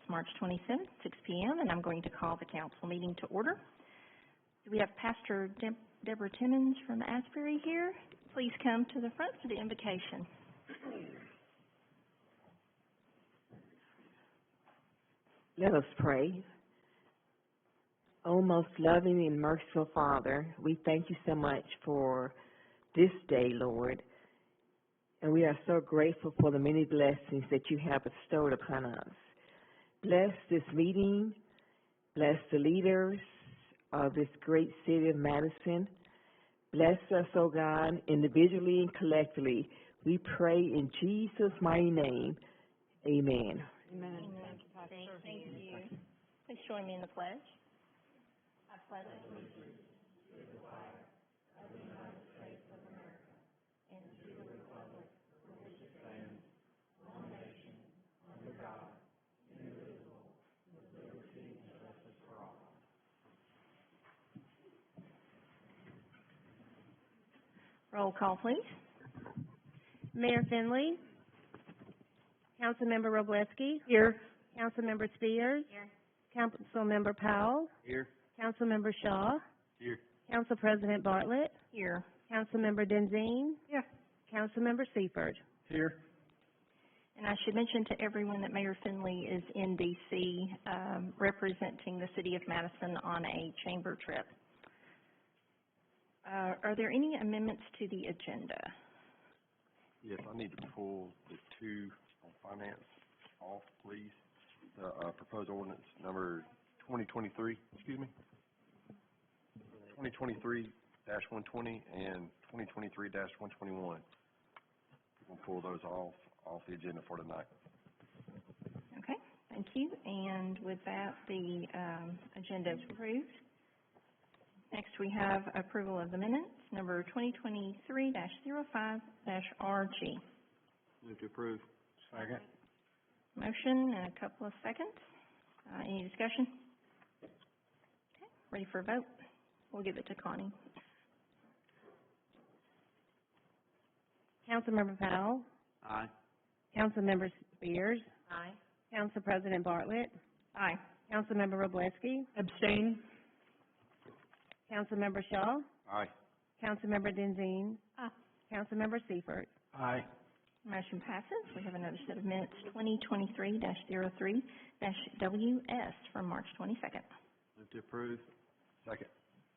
March 27th, 6 p.m., and I'm going to call the council meeting to order. Do we have Pastor Deborah Timmons from Asbury here? Please come to the front for the invocation. Let us pray. O most loving and merciful Father, we thank you so much for this day, Lord. And we are so grateful for the many blessings that you have bestowed upon us. Bless this meeting. Bless the leaders of this great city of Madison. Bless us, O God, individually and collectively. We pray in Jesus' mighty name. Amen. Amen. Thank you. Please join me in the pledge. I pledge allegiance to the flag of the United States of America and to the republic for which it stands, one nation, under God, indivisible, with liberty and justice for all. Roll call, please. Mayor Finley. Councilmember Robleski. Here. Councilmember Spears. Here. Councilmember Powell. Here. Councilmember Shaw. Here. Council President Bartlett. Here. Councilmember Denzine. Here. Councilmember Seifert. Here. And I should mention to everyone that Mayor Finley is in D.C. Representing the City of Madison on a chamber trip. Are there any amendments to the agenda? Yes, I need to pull the two on finance off, please. The proposed ordinance number 2023 and 2023-121. We'll pull those off the agenda for tonight. Okay, thank you. And with that, the agenda is approved. Next, we have approval of the minutes, number 2023-05-RG. Move to approve. Second. Motion and a couple of seconds. Any discussion? Okay, ready for a vote? We'll give it to Connie. Councilmember Powell. Aye. Councilmember Spears. Aye. Council President Bartlett. Aye. Councilmember Robleski. Abstain. Councilmember Shaw. Aye. Councilmember Denzine. Aye. Councilmember Seifert. Aye. Motion passes. We have another set of minutes, 2023-03-WS from March 22nd. Move to approve. Second.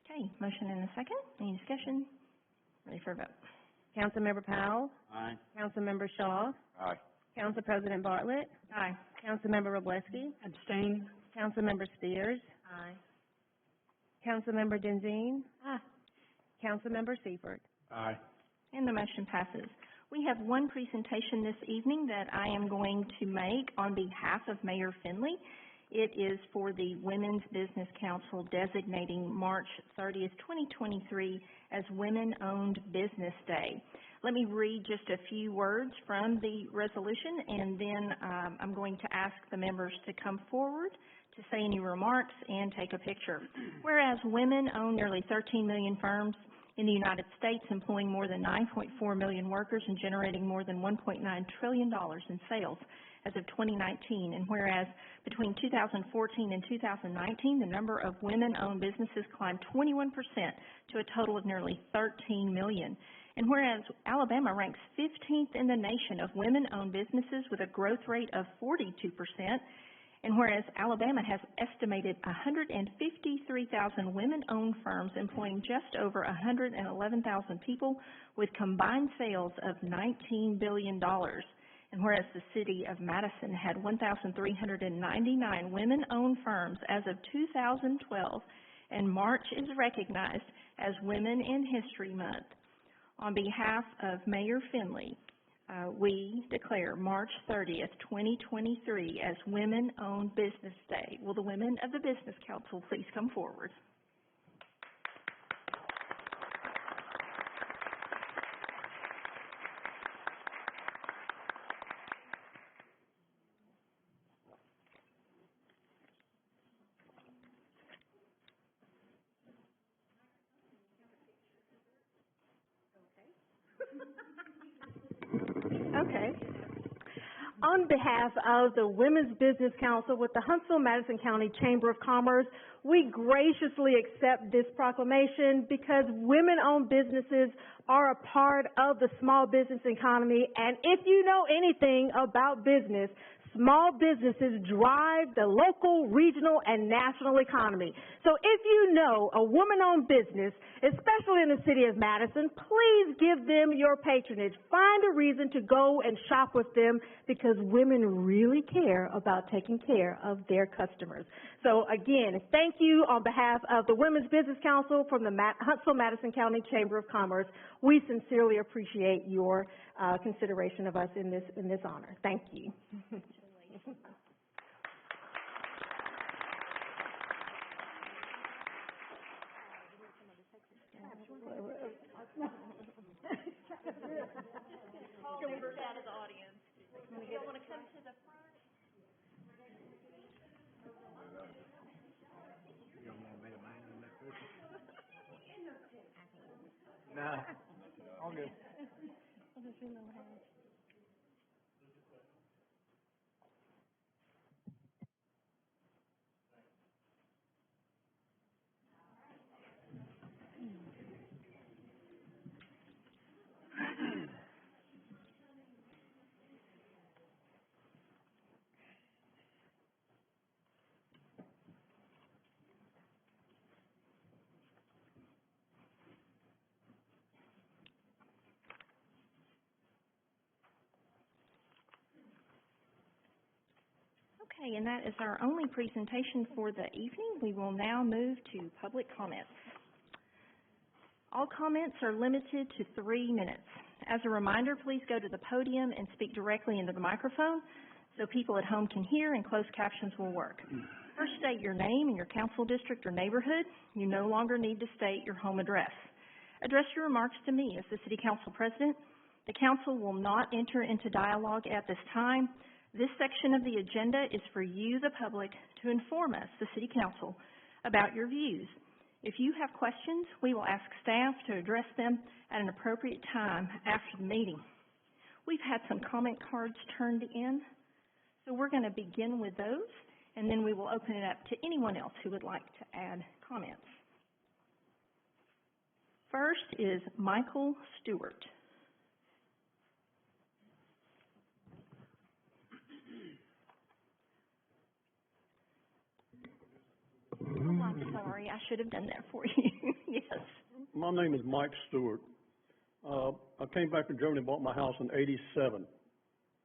Okay, motion and a second. Any discussion? Ready for a vote. Councilmember Powell. Aye. Councilmember Shaw. Aye. Council President Bartlett. Aye. Councilmember Robleski. Abstain. Councilmember Spears. Aye. Councilmember Denzine. Aye. Councilmember Seifert. Aye. And the motion passes. We have one presentation this evening that I am going to make on behalf of Mayor Finley. It is for the Women's Business Council designating March 30th, 2023 as Women-Owned Business Day. Let me read just a few words from the resolution, and then I'm going to ask the members to come forward to say any remarks and take a picture. Whereas women own nearly 13 million firms in the United States, employing more than 9.4 million workers and generating more than $1.9 trillion in sales as of 2019. And whereas between 2014 and 2019, the number of women-owned businesses climbed 21% to a total of nearly 13 million. And whereas Alabama ranks 15th in the nation of women-owned businesses with a growth rate of 42%, and whereas Alabama has estimated 153,000 women-owned firms employing just over 111,000 people with combined sales of $19 billion. And whereas the City of Madison had 1,399 women-owned firms as of 2012, and March is recognized as Women in History Month. On behalf of Mayor Finley, we declare March 30th, 2023 as Women-Owned Business Day. Will the women of the Business Council please come forward? Okay. on behalf of the Women's Business Council with the Huntsville-Madison County Chamber of Commerce, we graciously accept this proclamation because women-owned businesses are a part of the small business economy, and if you know anything about business, small businesses drive the local, regional, and national economy. So if you know a woman-owned business, especially in the City of Madison, please give them your patronage. Find a reason to go and shop with them because women really care about taking care of their customers. So again, thank you on behalf of the Women's Business Council from the Huntsville-Madison County Chamber of Commerce. We sincerely appreciate your consideration of us in this honor. Thank you. Call members out of the audience. You don't want to come to the front? Nah, all good. Okay, and that is our only presentation for the evening. We will now move to public comments. All comments are limited to 3 minutes. As a reminder, please go to the podium and speak directly into the microphone so people at home can hear and closed captions will work. First, state your name and your council district or neighborhood. You no longer need to state your home address. Address your remarks to me as the City Council President. The Council will not enter into dialogue at this time. This section of the agenda is for you, the public, to inform us, the City Council, about your views. If you have questions, we will ask staff to address them at an appropriate time after the meeting. We've had some comment cards turned in, so we're going to begin with those, and then we will open it up to anyone else who would like to add comments. First is Michael Stewart. Oh, I'm sorry. I should have done that for you. Yes. My name is Mike Stewart. I came back from Germany and bought my house in '87.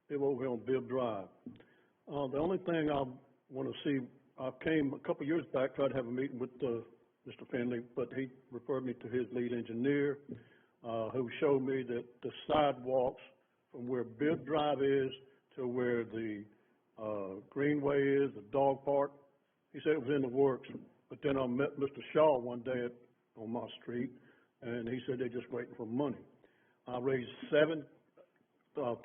It was over here on Bibb Drive. The only thing I want to see, I came a couple of years back, tried to have a meeting with Mr. Finley, but he referred me to his lead engineer, who showed me that the sidewalks from where Bibb Drive is to where the Greenway is, the dog park, he said it was in the works. But then I met Mr. Shaw one day on my street, and he said they're just waiting for money. I raised four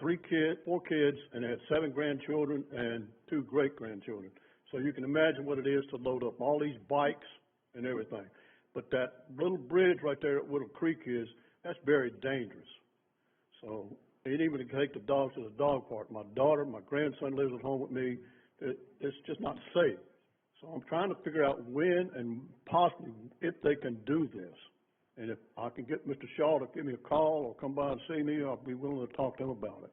kids, and I had 7 grandchildren and 2 great-grandchildren. So you can imagine what it is to load up all these bikes and everything. But that little bridge right there at Whittle Creek that's very dangerous. So, and even to take the dogs to the dog park. My daughter, my grandson lives at home with me. It's just not safe. So I'm trying to figure out when and possibly if they can do this. And if I can get Mr. Shaw to give me a call or come by and see me, I'll be willing to talk to him about it.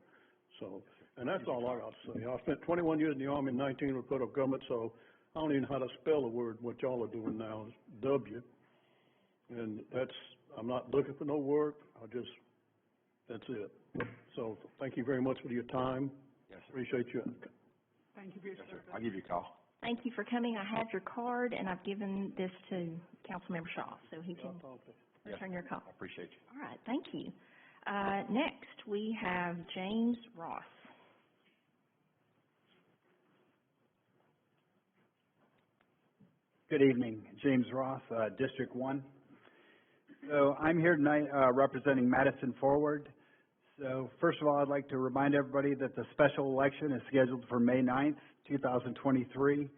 So, and that's all I got to say. I spent 21 years in the Army, 19 in federal government, so I don't even know how to spell the word, what y'all are doing now is W. And I'm not looking for no work. That's it. So thank you very much for your time. Yes, sir. Appreciate you. Thank you for your Yes, sir. service. I'll give you a call. Thank you for coming. I have your card, and I've given this to Councilmember Shaw, so he can return your call. I appreciate you. All right, thank you. Next, we have James Ross. Good evening, James Ross, District 1. So I'm here tonight representing Madison Forward. So first of all, I'd like to remind everybody that the special election is scheduled for May 9th, 2023.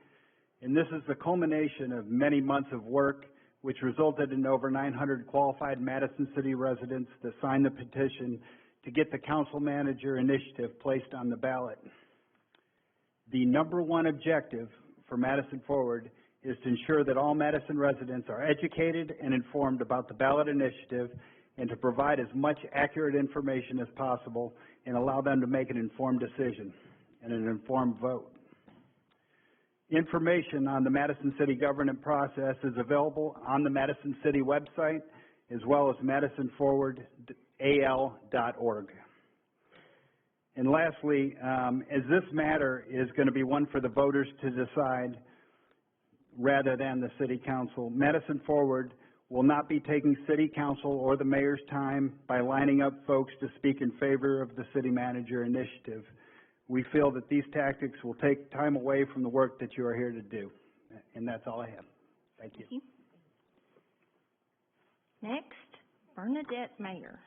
And this is the culmination of many months of work, which resulted in over 900 qualified Madison City residents to sign the petition to get the council manager initiative placed on the ballot. The number one objective for Madison Forward is to ensure that all Madison residents are educated and informed about the ballot initiative and to provide as much accurate information as possible and allow them to make an informed decision and an informed vote. Information on the Madison City government process is available on the Madison City website as well as madisonforwardal.org. And lastly, as this matter is going to be one for the voters to decide rather than the City Council, Madison Forward will not be taking City Council or the Mayor's time by lining up folks to speak in favor of the City Manager initiative. We feel that these tactics will take time away from the work that you are here to do. And that's all I have. Thank you. Thank you. Next, Bernadette Mayer.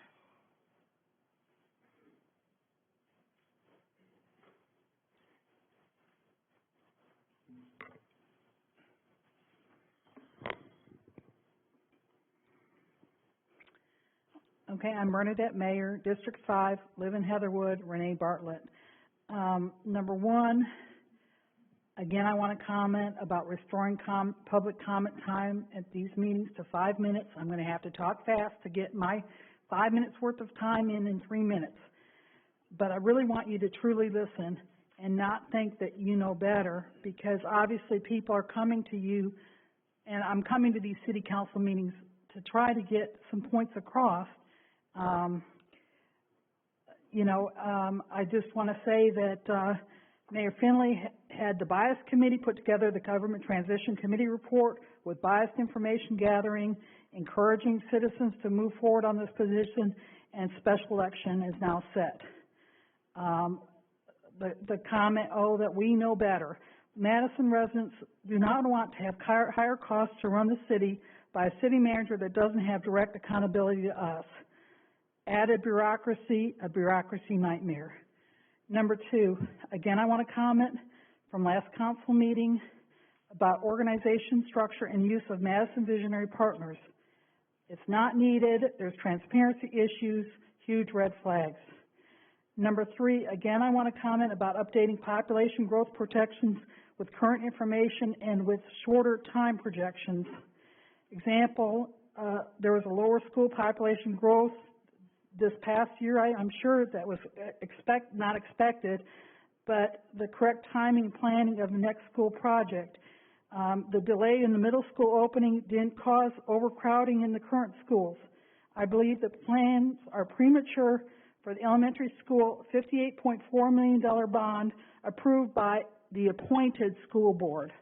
Okay, I'm Bernadette Mayer, District 5, live in Heatherwood, Renee Bartlett. Number one, again, I want to comment about restoring public comment time at these meetings to 5 minutes. I'm going to have to talk fast to get my 5 minutes worth of time in 3 minutes. But I really want you to truly listen and not think that you know better, because obviously people are coming to you, and I'm coming to these city council meetings to try to get some points across. I just want to say that Mayor Finley had the bias committee put together the government transition committee report with biased information gathering, encouraging citizens to move forward on this position, and special election is now set. The comment, oh, that we know better. Madison residents do not want to have higher costs to run the city by a city manager that doesn't have direct accountability to us. Added bureaucracy, a bureaucracy nightmare. Number two, again, I want to comment from last council meeting about organization, structure, and use of Madison Visionary Partners. It's not needed. There's transparency issues, huge red flags. Number three, again, I want to comment about updating population growth projections with current information and with shorter time projections. Example, there was a lower school population growth this past year. I'm sure that was not expected, but the correct timing and planning of the next school project. The delay in the middle school opening didn't cause overcrowding in the current schools. I believe the plans are premature for the elementary school $58.4 million bond approved by the appointed school board.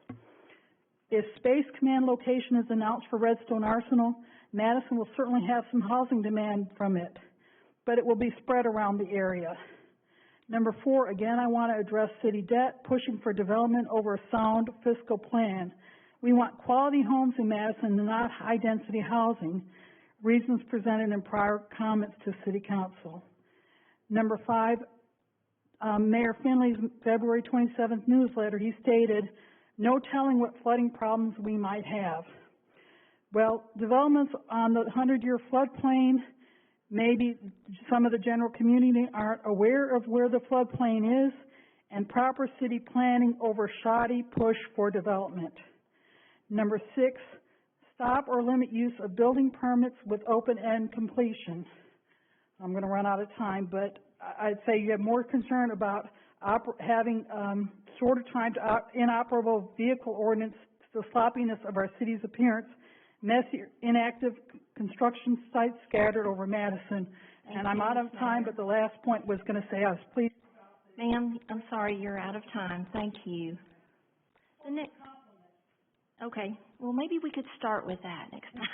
If Space Command location is announced for Redstone Arsenal, Madison will certainly have some housing demand from it, but it will be spread around the area. Number four, again, I want to address city debt, pushing for development over a sound fiscal plan. We want quality homes in Madison and not high-density housing, reasons presented in prior comments to City Council. Number five, Mayor Finley's February 27th newsletter, he stated, no telling what flooding problems we might have. Well, developments on the 100-year floodplain, maybe some of the general community aren't aware of where the floodplain is, and proper city planning over shoddy push for development. Number six, stop or limit use of building permits with open-end completion. I'm going to run out of time, but I'd say you have more concern about having shorter time to inoperable vehicle ordinance, the sloppiness of our city's appearance, messy, inactive construction sites scattered over Madison. And I'm out of time, but the last point was going to say I was pleased. Ma'am, I'm sorry, you're out of time. Thank you. Okay, well, maybe we could start with that next time.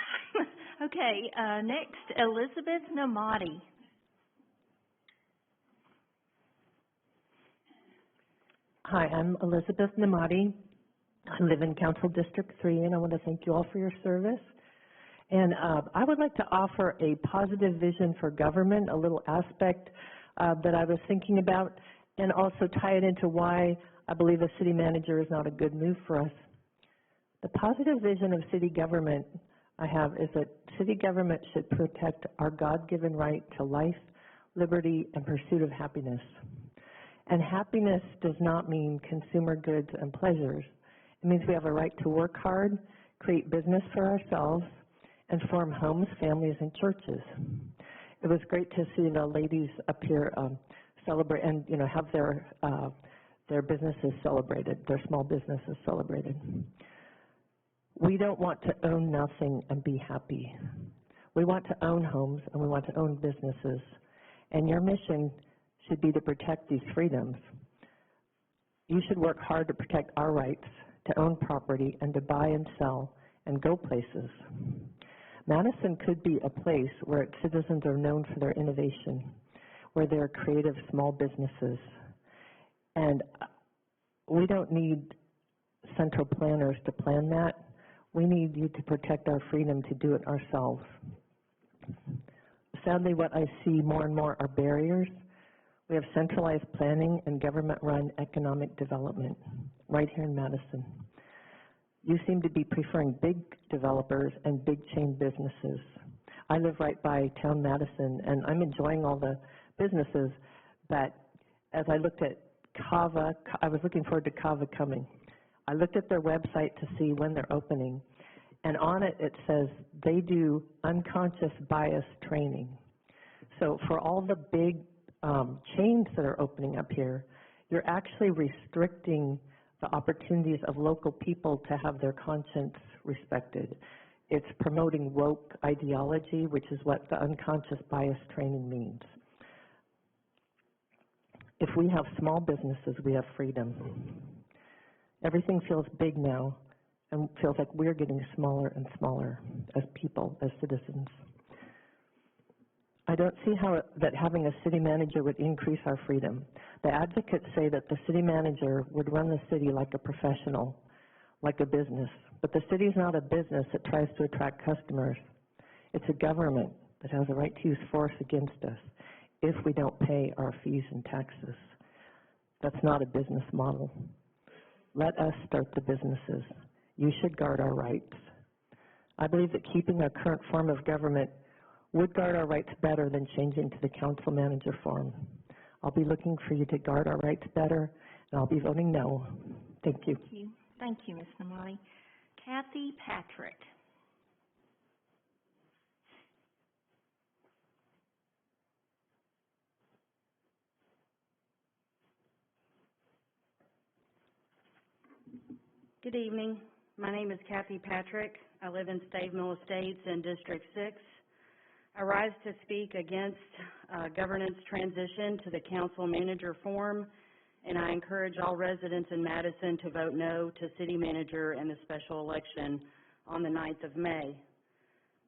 Okay, next, Elizabeth Namadi. Hi, I'm Elizabeth Namadi. I live in Council District 3, and I want to thank you all for your service. And I would like to offer a positive vision for government, a little aspect that I was thinking about, and also tie it into why I believe a city manager is not a good move for us. The positive vision of city government I have is that city government should protect our God-given right to life, liberty, and pursuit of happiness. And happiness does not mean consumer goods and pleasures. It means we have a right to work hard, create business for ourselves, and form homes, families, and churches. It was great to see the ladies up here celebrate and have their businesses celebrated, their small businesses celebrated. We don't want to own nothing and be happy. We want to own homes and we want to own businesses. And your mission should be to protect these freedoms. You should work hard to protect our rights to own property and to buy and sell and go places. Madison could be a place where its citizens are known for their innovation, where they're creative small businesses. And we don't need central planners to plan that. We need you to protect our freedom to do it ourselves. Sadly, what I see more and more are barriers. We have centralized planning and government-run economic development right here in Madison. You seem to be preferring big developers and big chain businesses. I live right by town Madison, and I'm enjoying all the businesses, but as I looked at Kava, I was looking forward to Kava coming. I looked at their website to see when they're opening, and on it, it says they do unconscious bias training. So for all the big chains that are opening up here, you're actually restricting the opportunities of local people to have their conscience respected. It's promoting woke ideology, which is what the unconscious bias training means. If we have small businesses, we have freedom. Everything feels big now and feels like we're getting smaller and smaller as people, as citizens. I don't see how that having a city manager would increase our freedom. The advocates say that the city manager would run the city like a professional, like a business. But the city is not a business that tries to attract customers. It's a government that has a right to use force against us if we don't pay our fees and taxes. That's not a business model. Let us start the businesses. You should guard our rights. I believe that keeping our current form of government would guard our rights better than changing to the council manager form. I'll be looking for you to guard our rights better, and I'll be voting no. Thank you. Thank you. Thank you, Ms. Namati. Kathy Patrick. Good evening. My name is Kathy Patrick. I live in Stave Mill Estates in District 6. I rise to speak against governance transition to the council manager form, and I encourage all residents in Madison to vote no to city manager in the special election on the 9th of May.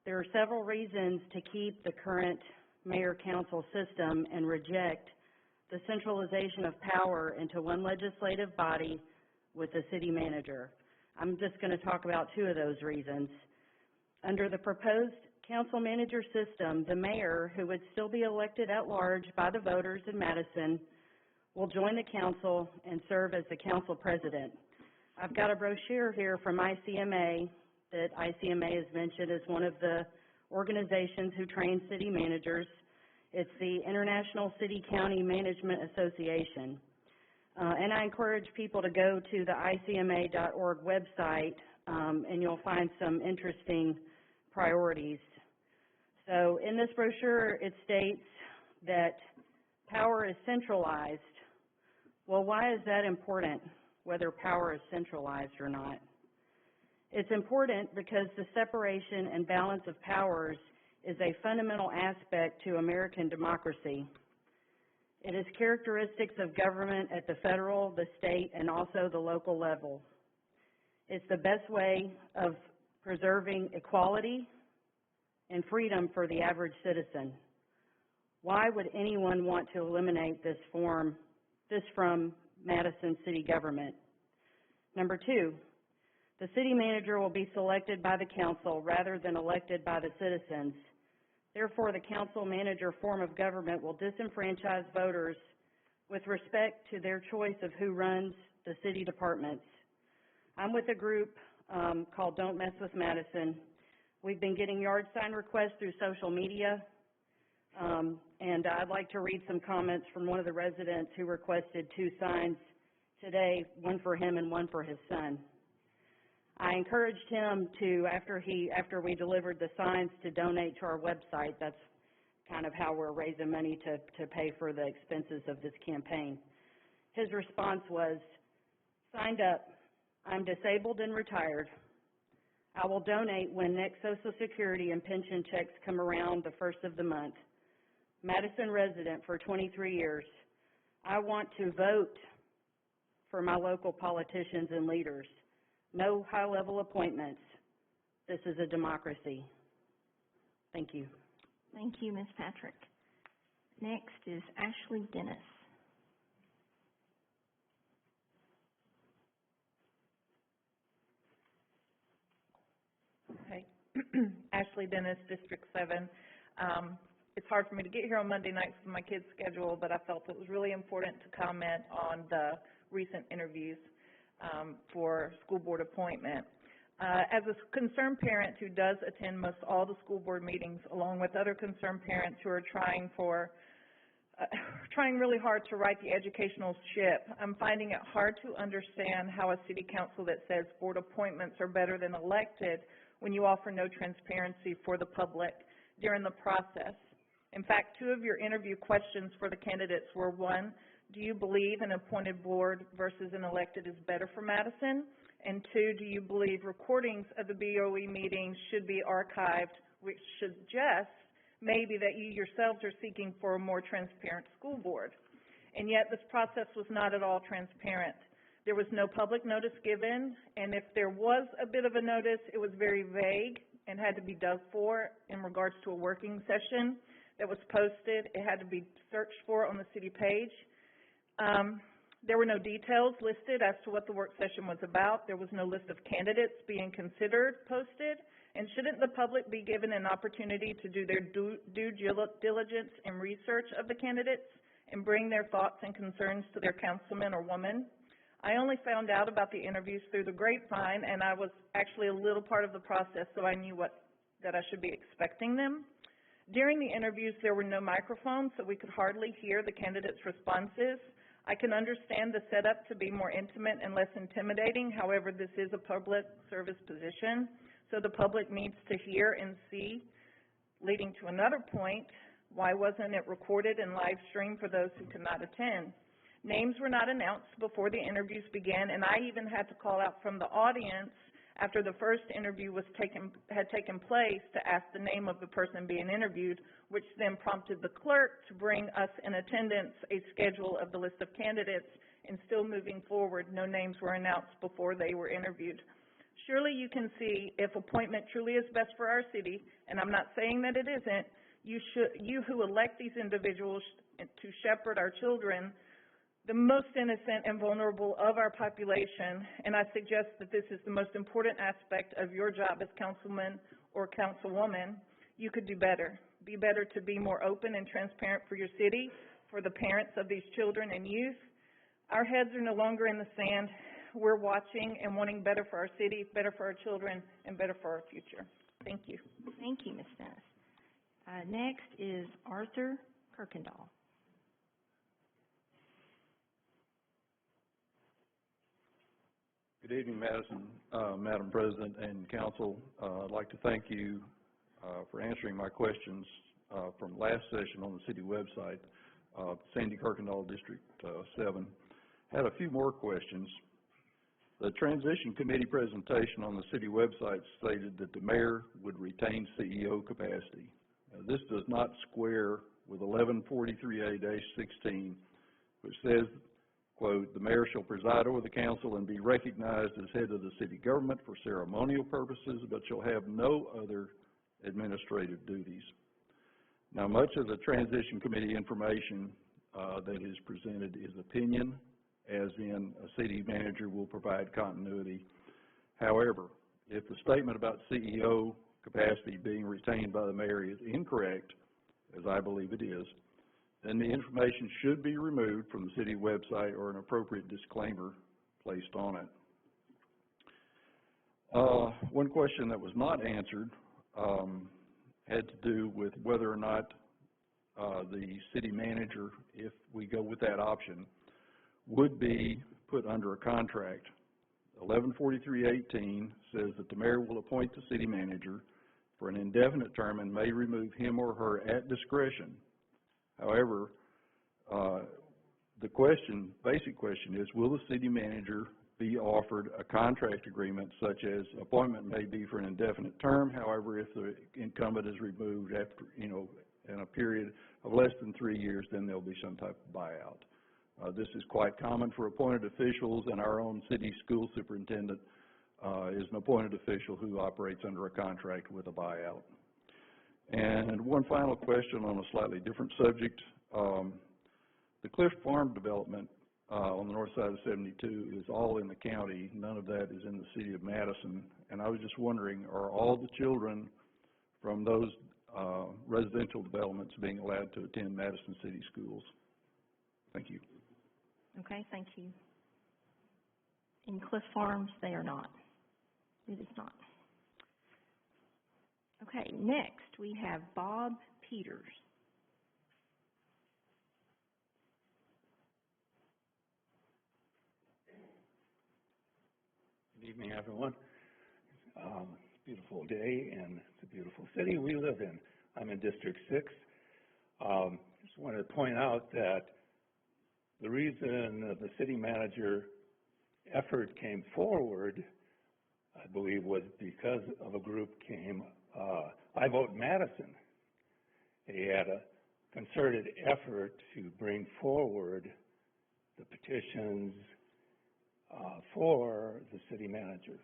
There are several reasons to keep the current mayor-council system and reject the centralization of power into one legislative body with the city manager. I'm just going to talk about two of those reasons. Under the proposed council manager system, the mayor, who would still be elected at large by the voters in Madison, will join the council and serve as the council president. I've got a brochure here from ICMA that ICMA has mentioned as one of the organizations who train city managers. It's the International City County Management Association. And I encourage people to go to the ICMA.org website and you'll find some interesting priorities. So in this brochure, it states that power is centralized. Well, why is that important, whether power is centralized or not? It's important because the separation and balance of powers is a fundamental aspect to American democracy. It is characteristics of government at the federal, the state, and also the local level. It's the best way of preserving equality and freedom for the average citizen. Why would anyone want to eliminate this from Madison city government? Number two, the city manager will be selected by the council rather than elected by the citizens. Therefore, the council manager form of government will disenfranchise voters with respect to their choice of who runs the city departments. I'm with a group called Don't Mess with Madison. We've been getting yard sign requests through social media. And I'd like to read some comments from one of the residents who requested 2 signs today, one for him and one for his son. I encouraged him to, after we delivered the signs, to donate to our website. That's kind of how we're raising money to pay for the expenses of this campaign. His response was, "Signed up. I'm disabled and retired. I will donate when next Social Security and pension checks come around the first of the month. Madison resident for 23 years. I want to vote for my local politicians and leaders. No high-level appointments. This is a democracy." Thank you. Thank you, Ms. Patrick. Next is Ashley Dennis. Okay. Ashley Dennis, District 7. It's hard for me to get here on Monday nights with my kids' schedule, but I felt it was really important to comment on the recent interviews for school board appointment. As a concerned parent who does attend most all the school board meetings, along with other concerned parents who are trying really hard to right the educational ship, I'm finding it hard to understand how a city council that says board appointments are better than elected when you offer no transparency for the public during the process. In fact, 2 of your interview questions for the candidates were, 1, do you believe an appointed board versus an elected is better for Madison? And 2, do you believe recordings of the BOE meetings should be archived, which suggests maybe that you yourselves are seeking for a more transparent school board? And yet this process was not at all transparent. There was no public notice given, and if there was a bit of a notice, it was very vague and had to be dug for in regards to a working session that was posted. It had to be searched for on the city page. There were no details listed as to what the work session was about. There was no list of candidates being considered posted. And shouldn't the public be given an opportunity to do their due diligence and research of the candidates and bring their thoughts and concerns to their councilman or woman? I only found out about the interviews through the grapevine, and I was actually a little part of the process, so I knew that I should be expecting them. During the interviews, there were no microphones, so we could hardly hear the candidates' responses. I can understand the setup to be more intimate and less intimidating. However, this is a public service position, so the public needs to hear and see. Leading to another point, why wasn't it recorded and live streamed for those who could not attend? Names were not announced before the interviews began, and I even had to call out from the audience after the first interview had taken place to ask the name of the person being interviewed, which then prompted the clerk to bring us in attendance a schedule of the list of candidates, and still moving forward, no names were announced before they were interviewed. Surely you can see if appointment truly is best for our city, and I'm not saying that it isn't, you who elect these individuals to shepherd our children, the most innocent and vulnerable of our population, and I suggest that this is the most important aspect of your job as councilman or councilwoman, you could do better. Be better to be more open and transparent for your city, for the parents of these children and youth. Our heads are no longer in the sand. We're watching and wanting better for our city, better for our children, and better for our future. Thank you. Thank you, Ms. Dennis. Next is Arthur Kirkendall. Good evening, Madam President and Council. I'd like to thank you for answering my questions from last session on the city website. Sandy Kirkendall, District 7. Had a few more questions. The Transition Committee presentation on the city website stated that the mayor would retain CEO capacity. This does not square with 1143A-16, which says, quote, the mayor shall preside over the council and be recognized as head of the city government for ceremonial purposes, but shall have no other administrative duties. Now, much of the Transition Committee information that is presented is opinion, as in a city manager will provide continuity. However, if the statement about CEO capacity being retained by the mayor is incorrect, as I believe it is, then the information should be removed from the city website or an appropriate disclaimer placed on it. One question that was not answered had to do with whether or not the city manager, if we go with that option, would be put under a contract. 1143.18 says that the mayor will appoint the city manager for an indefinite term and may remove him or her at discretion. However, the basic question is, will the city manager be offered a contract agreement such as appointment may be for an indefinite term? However, if the incumbent is removed after, in a period of less than 3 years, then there'll be some type of buyout. This is quite common for appointed officials, and our own city school superintendent is an appointed official who operates under a contract with a buyout. And one final question on a slightly different subject. The Cliff Farm development on the north side of 72 is all in the county. None of that is in the City of Madison. And I was just wondering, are all the children from those residential developments being allowed to attend Madison City schools? Thank you. Okay, thank you. In Cliff Farms, they are not. It is not. Okay, next we have Bob Peters. Good evening, everyone. It's a beautiful day, and it's a beautiful city we live in. I'm in District 6. Just wanted to point out that the reason the city manager effort came forward, I believe, was because of a group came, I Vote Madison. They had a concerted effort to bring forward the petitions for the city manager.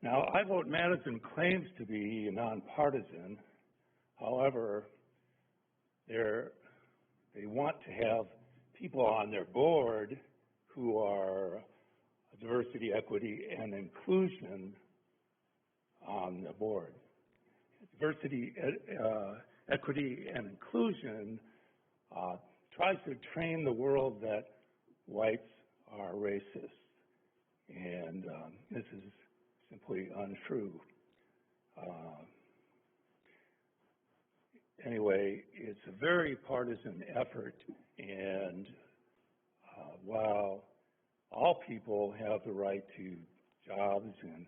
Now, I Vote Madison claims to be nonpartisan. However, they want to have people on their board who are diversity, equity, and inclusion on the board. Diversity, equity, and inclusion tries to train the world that whites are racist, and this is simply untrue. Anyway, it's a very partisan effort, and while all people have the right to jobs and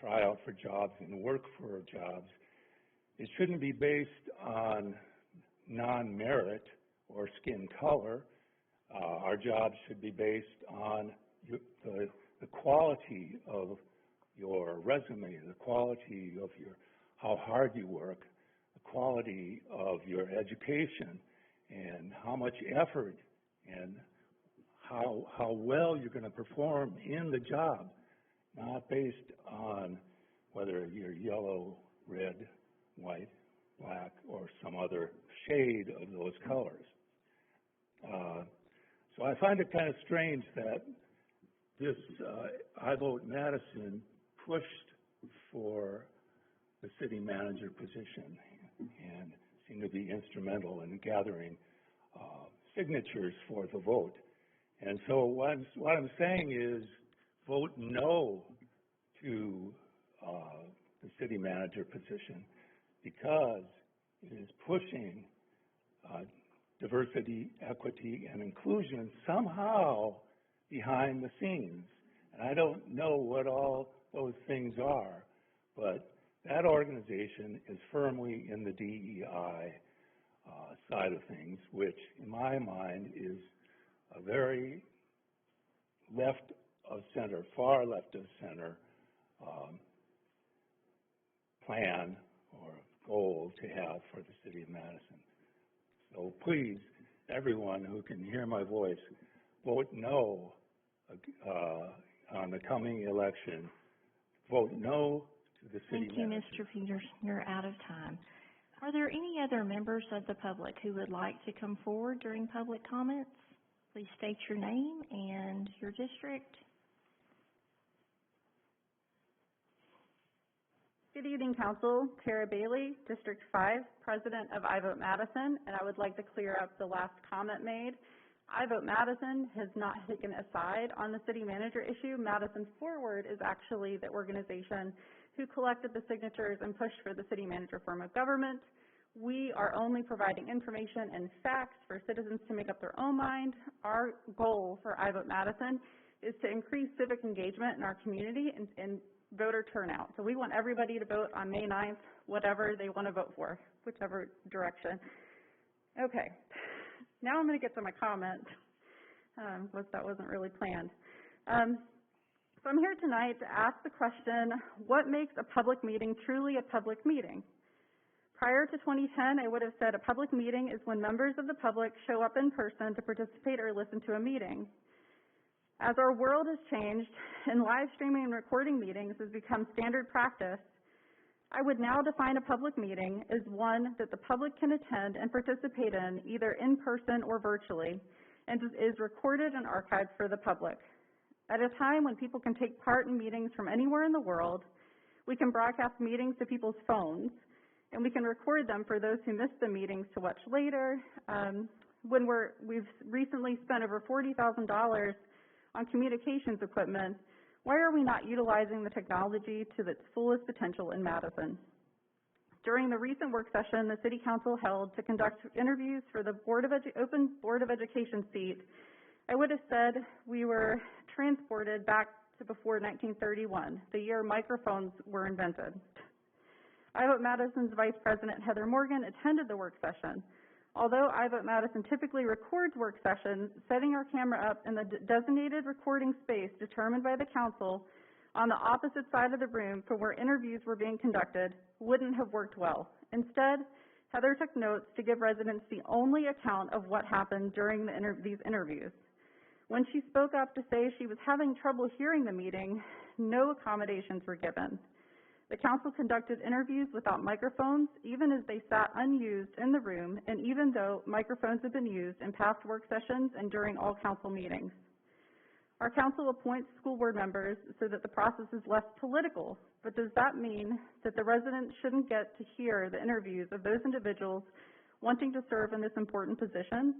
try out for jobs and work for jobs, it shouldn't be based on non-merit or skin color. Our jobs should be based on the quality of your resume, the quality of how hard you work, the quality of your education, and how much effort and how well you're going to perform in the job, not based on whether you're yellow, red, white, black, or some other shade of those colors. So I find it kind of strange that this I Vote Madison pushed for the city manager position and seemed to be instrumental in gathering signatures for the vote. And so what I'm saying is vote no to the city manager position, because it is pushing diversity, equity, and inclusion somehow behind the scenes. And I don't know what all those things are, but that organization is firmly in the DEI side of things, which in my mind is a very left of center, far left of center plan or goal to have for the city of Madison. So please, everyone who can hear my voice, vote no on the coming election. Vote no to the city manager. Thank you, Mr. Peters. You're out of time. Are there any other members of the public who would like to come forward during public comments? Please state your name and your district. Good evening, Council. Tara Bailey, District 5, President of I Vote Madison, and I would like to clear up the last comment made. I Vote Madison has not taken a side on the city manager issue. Madison Forward is actually the organization who collected the signatures and pushed for the city manager form of government. We are only providing information and facts for citizens to make up their own mind. Our goal for iVote Madison is to increase civic engagement in our community and voter turnout. So we want everybody to vote on May 9th, whatever they want to vote for, whichever direction. Okay, now I'm going to get to my comment. That wasn't really planned. So I'm here tonight to ask the question, what makes a public meeting truly a public meeting? Prior to 2010, I would have said a public meeting is when members of the public show up in person to participate or listen to a meeting. As our world has changed and live streaming and recording meetings has become standard practice, I would now define a public meeting as one that the public can attend and participate in either in person or virtually, and is recorded and archived for the public. At a time when people can take part in meetings from anywhere in the world, we can broadcast meetings to people's phones, and we can record them for those who missed the meetings to watch later. We've recently spent over $40,000 on communications equipment, why are we not utilizing the technology to its fullest potential in Madison? During the recent work session the City Council held to conduct interviews for the open Board of Education seat, I would have said we were transported back to before 1931, the year microphones were invented. iVote Madison's Vice President Heather Morgan attended the work session. Although iVote Madison typically records work sessions, setting our camera up in the designated recording space determined by the council on the opposite side of the room from where interviews were being conducted wouldn't have worked well. Instead, Heather took notes to give residents the only account of what happened during these interviews. When she spoke up to say she was having trouble hearing the meeting, no accommodations were given. The council conducted interviews without microphones, even as they sat unused in the room, and even though microphones have been used in past work sessions and during all council meetings. Our council appoints school board members so that the process is less political, but does that mean that the residents shouldn't get to hear the interviews of those individuals wanting to serve in this important position?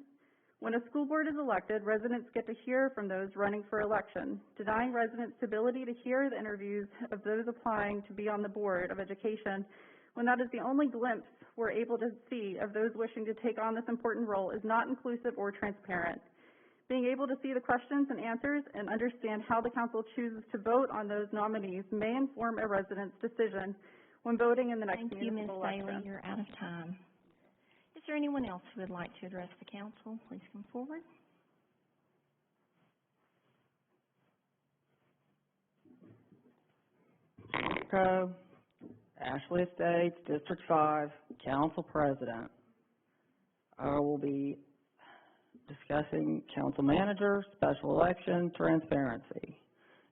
When a school board is elected, residents get to hear from those running for election. Denying residents the ability to hear the interviews of those applying to be on the Board of Education, when that is the only glimpse we're able to see of those wishing to take on this important role, is not inclusive or transparent. Being able to see the questions and answers and understand how the council chooses to vote on those nominees may inform a resident's decision when voting in the next municipal election. Thank you, Ms. Bailey. You're out of time. Is there anyone else who would like to address the council? Please come forward. Ashley Estates, District 5, Council President. I will be discussing council manager, special election, transparency.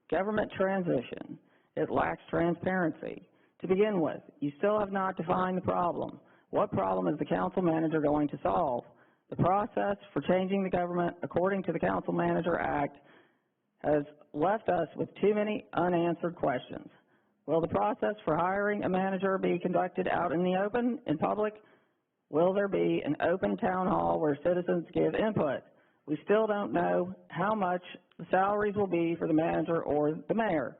Government transition. It lacks transparency. To begin with, you still have not defined the problem. What problem is the council manager going to solve? The process for changing the government according to the Council Manager Act has left us with too many unanswered questions. Will the process for hiring a manager be conducted out in the open, in public? Will there be an open town hall where citizens give input? We still don't know how much the salaries will be for the manager or the mayor.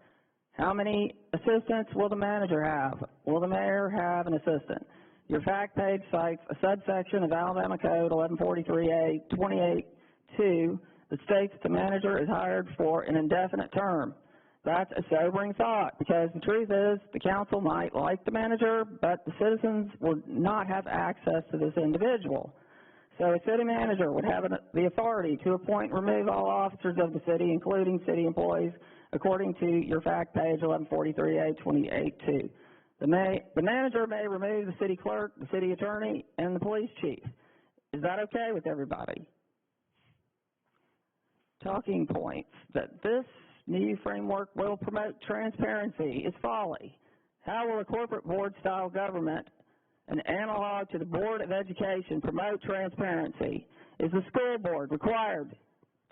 How many assistants will the manager have? Will the mayor have an assistant? Your fact page cites a subsection of Alabama Code 1143A 28-2 that states the manager is hired for an indefinite term. That's a sobering thought, because the truth is the council might like the manager, but the citizens would not have access to this individual. So a city manager would have the authority to appoint and remove all officers of the city, including city employees, according to your fact page 1143A 28-2. The manager may remove the city clerk, the city attorney, and the police chief. Is that okay with everybody? Talking points that this new framework will promote transparency is folly. How will a corporate board-style government, an analog to the Board of Education, promote transparency? Is the school board required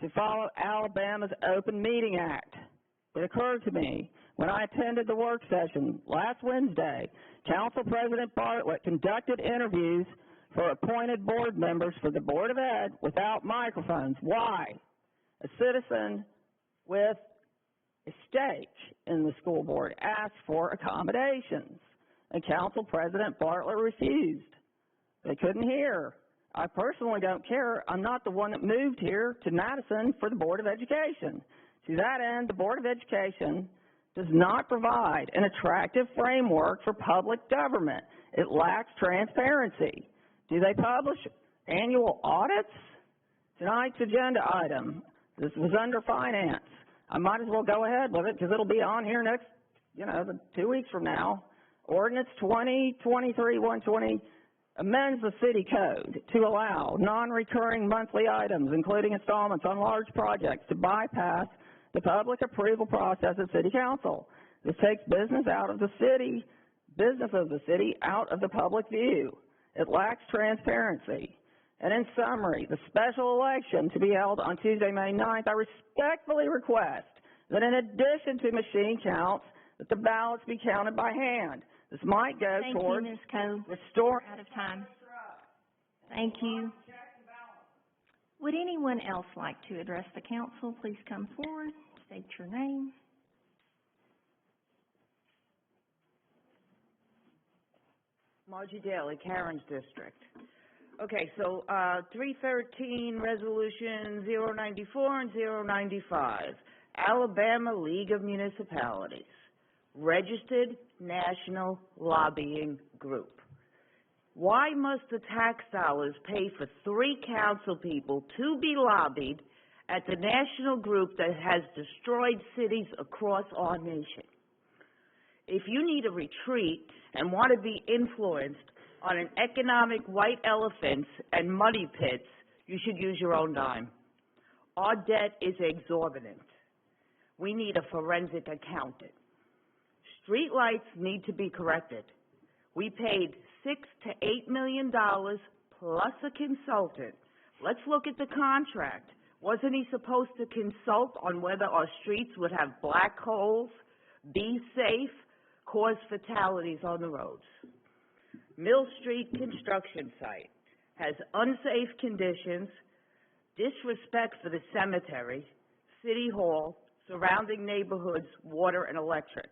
to follow Alabama's Open Meeting Act? It occurred to me when I attended the work session last Wednesday, Council President Bartlett conducted interviews for appointed board members for the Board of Ed without microphones. Why? A citizen with a stake in the school board asked for accommodations, and Council President Bartlett refused. They couldn't hear. I personally don't care. I'm not the one that moved here to Madison for the Board of Education. To that end, the Board of Education does not provide an attractive framework for public government. It lacks transparency. Do they publish annual audits? Tonight's agenda item, this was under finance. I might as well go ahead with it because it'll be on here next, 2 weeks from now. Ordinance 2023-120 amends the city code to allow non-recurring monthly items, including installments on large projects, to bypass the public approval process at City Council. This takes business of the city out of the public view. It lacks transparency. And in summary, the special election to be held on Tuesday, May 9th, I respectfully request that in addition to machine counts, that the ballots be counted by hand. This might go towards restoring. Out of time. Thank you. Would anyone else like to address the council? Please come forward, state your name. Margie Daly, Karen's district. Okay, so 313 Resolution 094 and 095, Alabama League of Municipalities, Registered National Lobbying Group. Why must the tax dollars pay for 3 council people to be lobbied at the national group that has destroyed cities across our nation? If you need a retreat and want to be influenced on an economic white elephants and money pits, you should use your own dime. Our debt is exorbitant. We need a forensic accountant. Street lights need to be corrected. We paid $6 to $8 million plus a consultant. Let's look at the contract. Wasn't he supposed to consult on whether our streets would have black holes, be safe, cause fatalities on the roads? Mill Street construction site has unsafe conditions, disrespect for the cemetery, City Hall, surrounding neighborhoods, water and electric.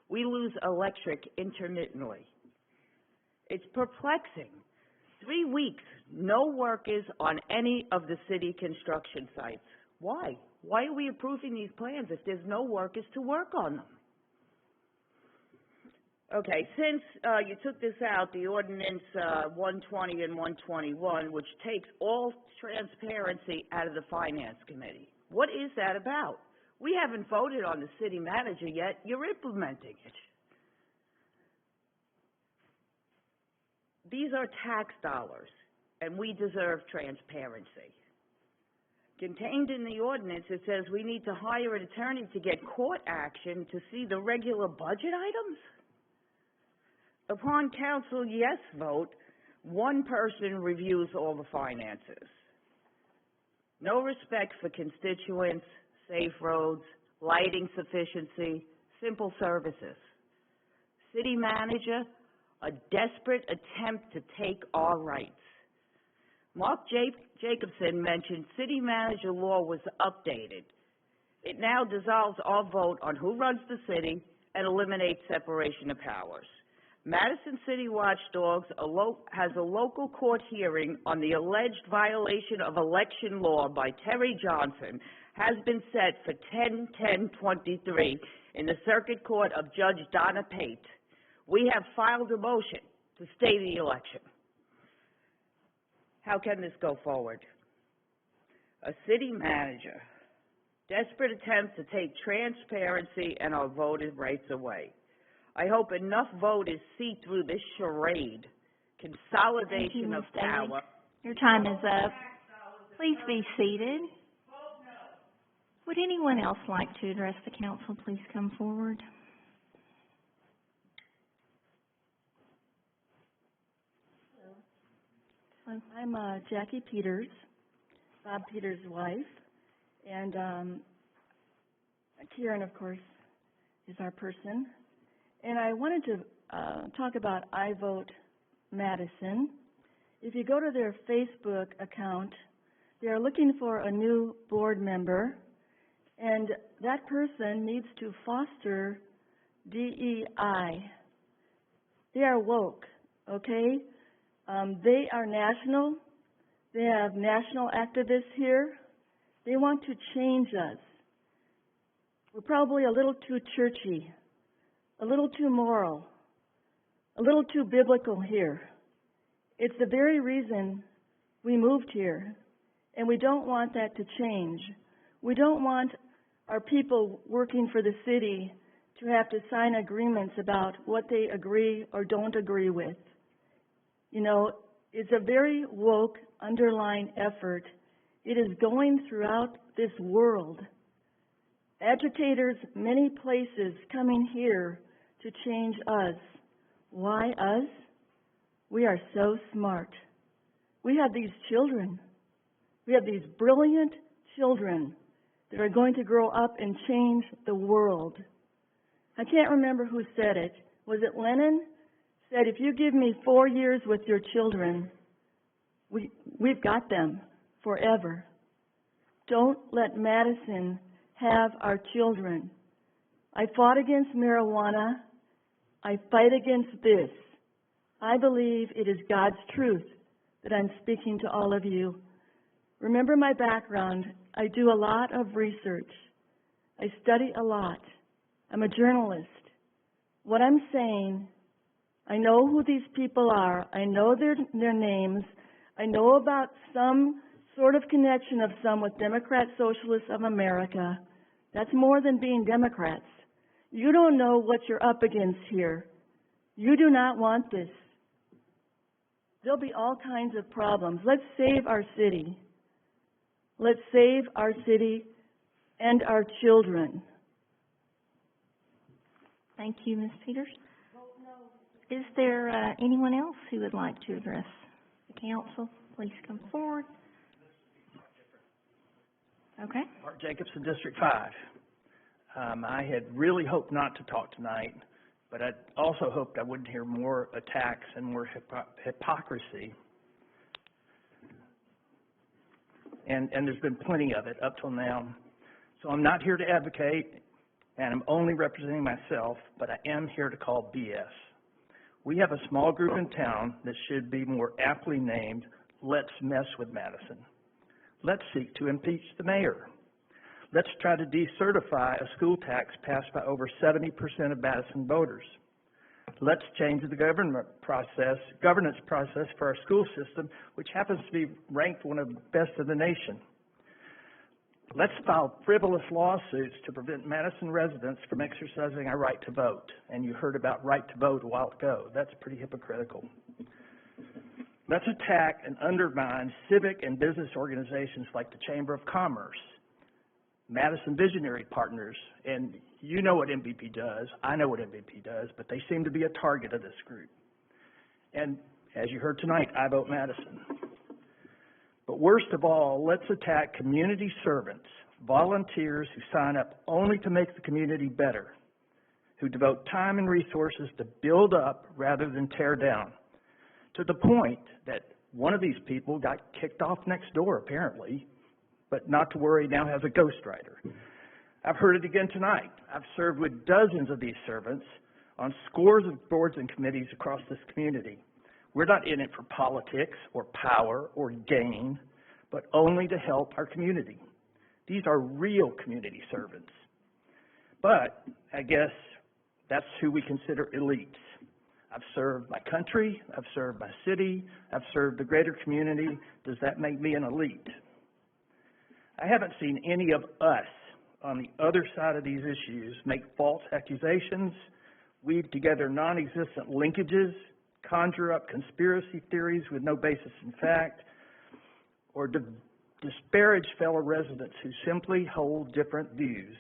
We lose electric intermittently. It's perplexing. 3 weeks, no workers on any of the city construction sites. Why? Why are we approving these plans if there's no workers to work on them? Okay, since you took this out, the ordinance 120 and 121, which takes all transparency out of the Finance Committee. What is that about? We haven't voted on the city manager yet. You're implementing it. These are tax dollars, and we deserve transparency. Contained in the ordinance, it says we need to hire an attorney to get court action to see the regular budget items. Upon council yes vote, one person reviews all the finances. No respect for constituents, safe roads, lighting sufficiency, simple services. City manager, a desperate attempt to take our rights. Mark Jacobson mentioned city manager law was updated. It now dissolves our vote on who runs the city and eliminates separation of powers. Madison City Watchdogs has a local court hearing on the alleged violation of election law by Terry Johnson has been set for 10/10/23 in the Circuit Court of Judge Donna Pate. We have filed a motion to stay the election. How can this go forward? A city manager, desperate attempt to take transparency and our voted rights away. I hope enough voters see through this charade, consolidation of power. Your time is up. Please be seated. Would anyone else like to address the council? Please come forward. I'm Jackie Peters, Bob Peters' wife, and Kieran, of course, is our person. And I wanted to talk about I Vote Madison. If you go to their Facebook account, they are looking for a new board member, and that person needs to foster DEI. They are woke, okay? They are national. They have national activists here. They want to change us. We're probably a little too churchy, a little too moral, a little too biblical here. It's the very reason we moved here, and we don't want that to change. We don't want our people working for the city to have to sign agreements about what they agree or don't agree with. You know, it's a very woke underlying effort. It is going throughout this world. Agitators, many places, coming here to change us. Why us? We are so smart. We have these children. We have these brilliant children that are going to grow up and change the world. I can't remember who said it. Was it Lenin? Said, if you give me 4 years with your children, we've got them forever. Don't let Madison have our children. I fought against marijuana. I fight against this. I believe it is God's truth that I'm speaking to all of you. Remember my background. I do a lot of research. I study a lot. I'm a journalist. What I'm saying, I know who these people are. I know their names. I know about some sort of connection of some with Democrat Socialists of America. That's more than being Democrats. You don't know what you're up against here. You do not want this. There'll be all kinds of problems. Let's save our city. Let's save our city and our children. Thank you, Ms. Peters. Is there anyone else who would like to address the council? Please come forward. Okay. Mark Jacobson, District 5. I had really hoped not to talk tonight, but I also hoped I wouldn't hear more attacks and more hypocrisy. And there's been plenty of it up till now. So I'm not here to advocate, and I'm only representing myself, but I am here to call BS. We have a small group in town that should be more aptly named, Let's Mess with Madison. Let's seek to impeach the mayor. Let's try to decertify a school tax passed by over 70% of Madison voters. Let's change the governance process for our school system, which happens to be ranked one of the best in the nation. Let's file frivolous lawsuits to prevent Madison residents from exercising our right to vote. And you heard about right to vote a while ago. That's pretty hypocritical. Let's attack and undermine civic and business organizations like the Chamber of Commerce, Madison Visionary Partners, and you know what MVP does, I know what MVP does, but they seem to be a target of this group. And as you heard tonight, I vote Madison. But worst of all, let's attack community servants, volunteers who sign up only to make the community better, who devote time and resources to build up rather than tear down, to the point that one of these people got kicked off next door, apparently, but not to worry, now has a ghostwriter. I've heard it again tonight. I've served with dozens of these servants on scores of boards and committees across this community. We're not in it for politics or power or gain, but only to help our community. These are real community servants. But I guess that's who we consider elites. I've served my country, I've served my city, I've served the greater community. Does that make me an elite? I haven't seen any of us on the other side of these issues make false accusations, weave together non-existent linkages, conjure up conspiracy theories with no basis in fact, or disparage fellow residents who simply hold different views.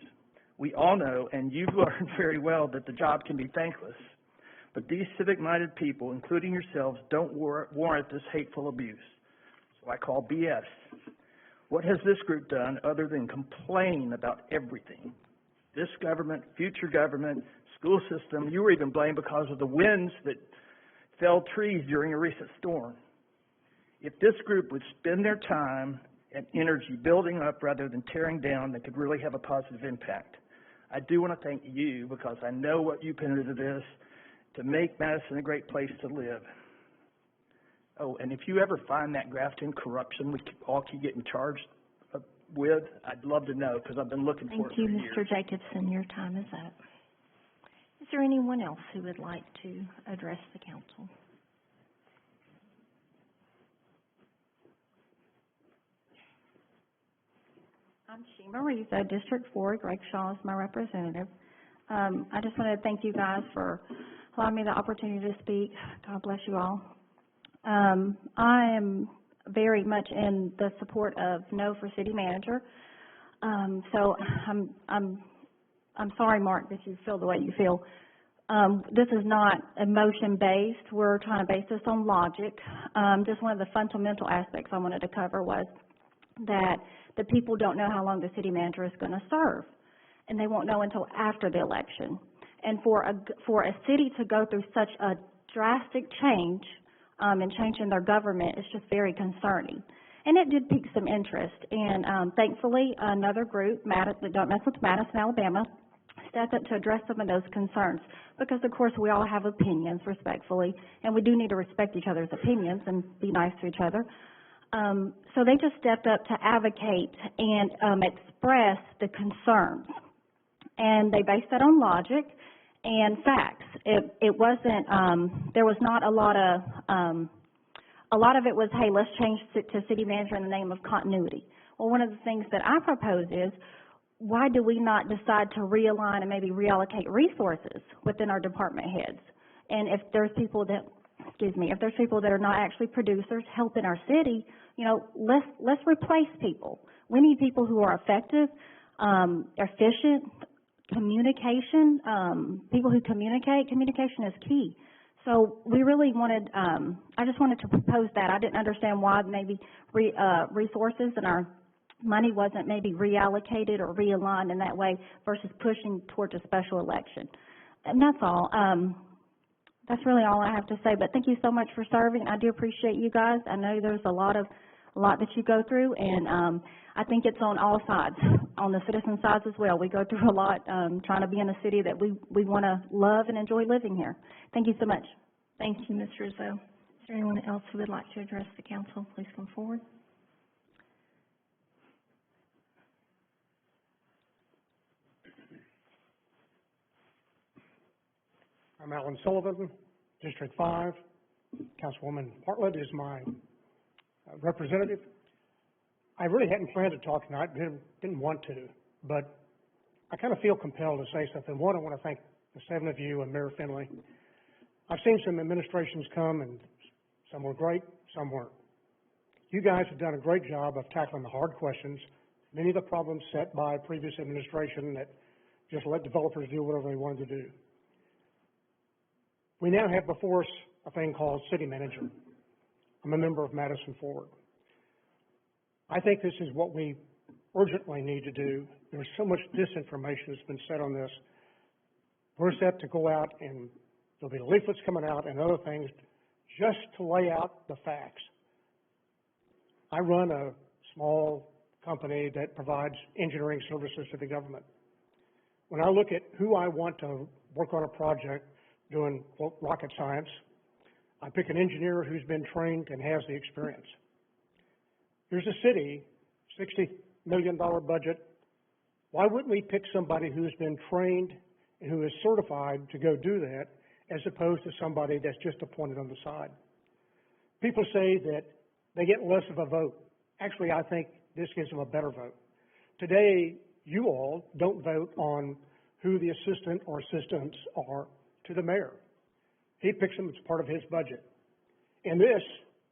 We all know, and you've learned very well, that the job can be thankless. But these civic-minded people, including yourselves, don't warrant this hateful abuse. So I call BS. What has this group done other than complain about everything? This government, future government, school system, you were even blamed because of the winds that felled trees during a recent storm. If this group would spend their time and energy building up rather than tearing down, they could really have a positive impact. I do want to thank you because I know what you put into this to make Madison a great place to live. Oh, and if you ever find that Grafton corruption we all keep getting charged with, I'd love to know, because I've been looking for it for years. Thank you, Mr. Jacobson. Your time is up. Is there anyone else who would like to address the council? I'm Shima Riza, District 4. Greg Shaw is my representative. I just want to thank you guys for allowing me the opportunity to speak. God bless you all. I am very much in the support of no for city manager. So I'm sorry, Mark, that you feel the way you feel. This is not emotion-based. We're trying to base this on logic. Just one of the fundamental aspects I wanted to cover was that the people don't know how long the city manager is going to serve, and they won't know until after the election. And for a city to go through such a drastic change and changing their government is just very concerning. And it did pique some interest. And thankfully, another group, Don't Mess with Madison, Alabama, stepped up to address some of those concerns. Because, of course, we all have opinions, respectfully, and we do need to respect each other's opinions and be nice to each other. So they just stepped up to advocate and express the concerns. And they based that on logic and facts. It wasn't, there was not a lot of it was, hey, let's change to city manager in the name of continuity. Well, one of the things that I propose is, why do we not decide to realign and maybe reallocate resources within our department heads? And if there's people that, if there's people that are not actually producers helping our city, you know, let's replace people. We need people who are effective, efficient, communication, people who communicate. Communication is key. So we really wanted, I just wanted to propose that. I didn't understand why maybe resources and our money wasn't maybe reallocated or realigned in that way versus pushing towards a special election. And that's all. That's really all I have to say. But thank you so much for serving. I do appreciate you guys. I know there's a lot that you go through, and I think it's on all sides, on the citizen sides as well. We go through a lot trying to be in a city that we want to love and enjoy living here. Thank you so much. Thank you, Ms. Rizzo. Is there anyone else who would like to address the council? Please come forward. I'm Alan Sullivan, District 5. Councilwoman Bartlett is my representative. I really hadn't planned to talk tonight, didn't want to, but I kind of feel compelled to say something. One, I want to thank the 7 of you and Mayor Finley. I've seen some administrations come, and some were great, some weren't. You guys have done a great job of tackling the hard questions, many of the problems set by previous administration that just let developers do whatever they wanted to do. We now have before us a thing called city manager. I'm a member of Madison Forward. I think this is what we urgently need to do. There's so much disinformation that's been said on this. We're set to go out, and there'll be leaflets coming out and other things just to lay out the facts. I run a small company that provides engineering services to the government. When I look at who I want to work on a project doing rocket science, I pick an engineer who's been trained and has the experience. Here's a city, $60 million budget. Why wouldn't we pick somebody who's been trained and who is certified to go do that, as opposed to somebody that's just appointed on the side? People say that they get less of a vote. Actually, I think this gives them a better vote. Today, you all don't vote on who the assistant or assistants are to the mayor. He picks them as part of his budget. In this,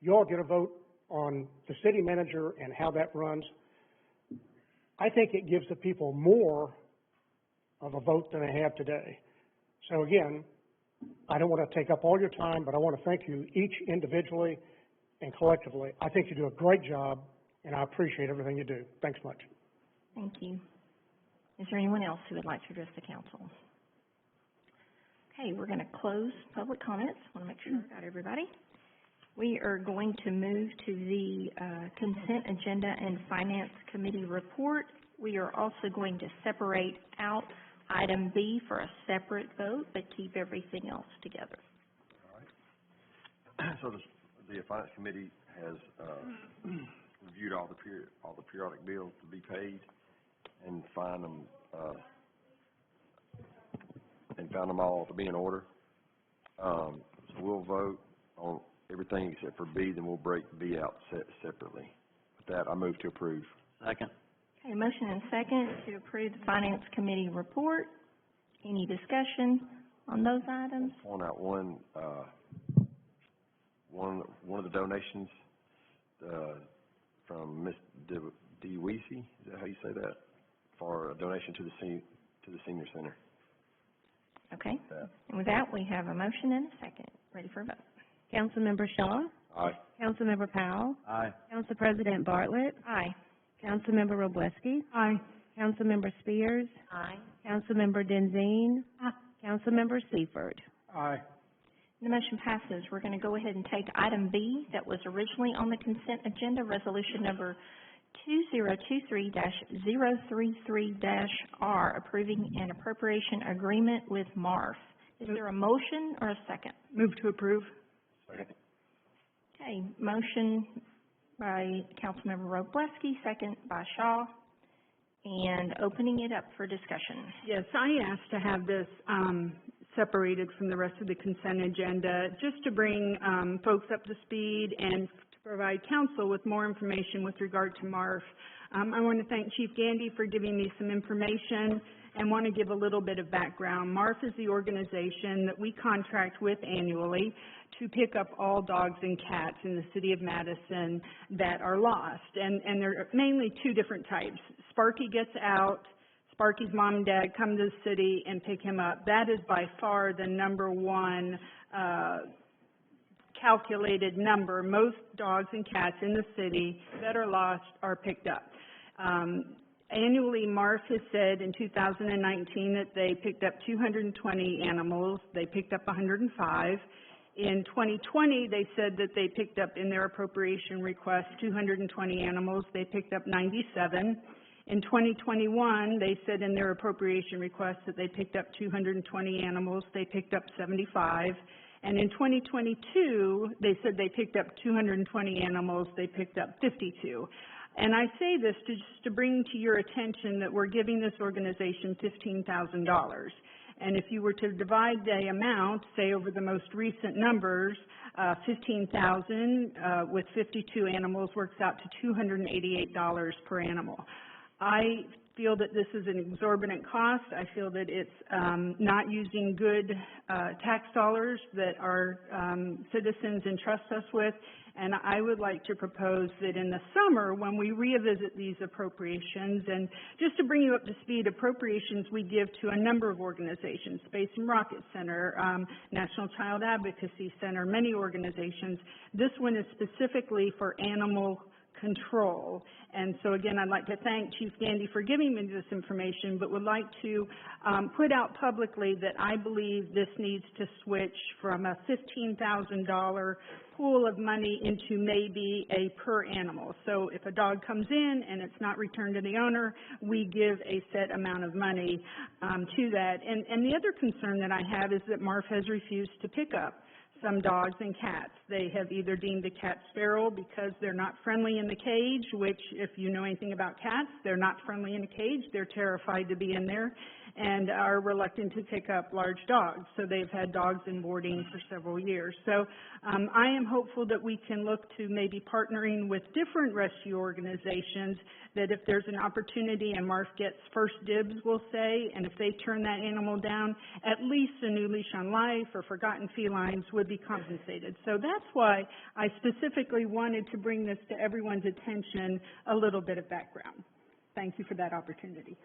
you all get a vote on the city manager and how that runs. I think it gives the people more of a vote than they have today. So again, I don't want to take up all your time, but I want to thank you each individually and collectively. I think you do a great job, and I appreciate everything you do. Thanks much. Thank you. Is there anyone else who would like to address the council? Okay, we're going to close public comments. I want to make sure I got everybody. We are going to move to the consent agenda and finance committee report. We are also going to separate out item B for a separate vote, but keep everything else together. All right. So The Finance Committee has, reviewed all the periodic bills to be paid and found them all to be in order. So we'll vote on everything except for B, then we'll break B out separately. With that, I move to approve. Second. Okay, motion and second to approve the Finance Committee report. Any discussion on those items? I'll point out one of the donations, from Ms. DeWeese, is that how you say that? For a donation to the senior center. Okay. And with that, we have a motion and a second. Ready for a vote. Councilmember Shaw? Aye. Councilmember Powell? Aye. Council President Bartlett? Aye. Councilmember Robleski? Aye. Councilmember Spears? Aye. Councilmember Denzine? Aye. Councilmember Seifert? Aye. The motion passes. We're going to go ahead and take item B that was originally on the consent agenda, resolution number 2023-033-R, approving an appropriation agreement with MARF. Is there a motion or a second? Move to approve. Second. Okay, motion by Councilmember Robleski, second by Shaw, and opening it up for discussion. Yes, I asked to have this separated from the rest of the consent agenda, just to bring folks up to speed and to provide council with more information with regard to MARF. I want to thank Chief Gandy for giving me some information and want to give a little bit of background. MARF is the organization that we contract with annually to pick up all dogs and cats in the City of Madison that are lost. And there are mainly two different types. Sparky gets out, Sparky's mom and dad come to the city and pick him up. That is by far the number one calculated number. Most dogs and cats in the city that are lost are picked up. Annually, MARF has said in 2019 that they picked up 220 animals. They picked up 105. In 2020, they said that they picked up in their appropriation request 220 animals. They picked up 97. In 2021, they said in their appropriation request that they picked up 220 animals. They picked up 75. And in 2022, they said they picked up 220 animals. They picked up 52. And I say this just to bring to your attention that we're giving this organization $15,000. And if you were to divide the amount, say over the most recent numbers, 15,000 with 52 animals works out to $288 per animal. I feel that this is an exorbitant cost. I feel that it's not using good tax dollars that our citizens entrust us with. And I would like to propose that in the summer, when we revisit these appropriations, and just to bring you up to speed, appropriations we give to a number of organizations, Space and Rocket Center, National Child Advocacy Center, many organizations. This one is specifically for animal control. And so again, I'd like to thank Chief Gandy for giving me this information, but would like to put out publicly that I believe this needs to switch from a $15,000 pool of money into maybe a per animal. So if a dog comes in and it's not returned to the owner, we give a set amount of money to that. And the other concern that I have is that MARF has refused to pick up some dogs and cats. They have either deemed the cats feral because they're not friendly in the cage, which if you know anything about cats, they're not friendly in a cage. They're terrified to be in there and are reluctant to pick up large dogs. So they've had dogs in boarding for several years. So I am hopeful that we can look to maybe partnering with different rescue organizations, that if there's an opportunity and MARF gets first dibs, we'll say, and if they turn that animal down, at least a new leash on life or forgotten felines would be compensated. So that's why I specifically wanted to bring this to everyone's attention, a little bit of background. Thank you for that opportunity.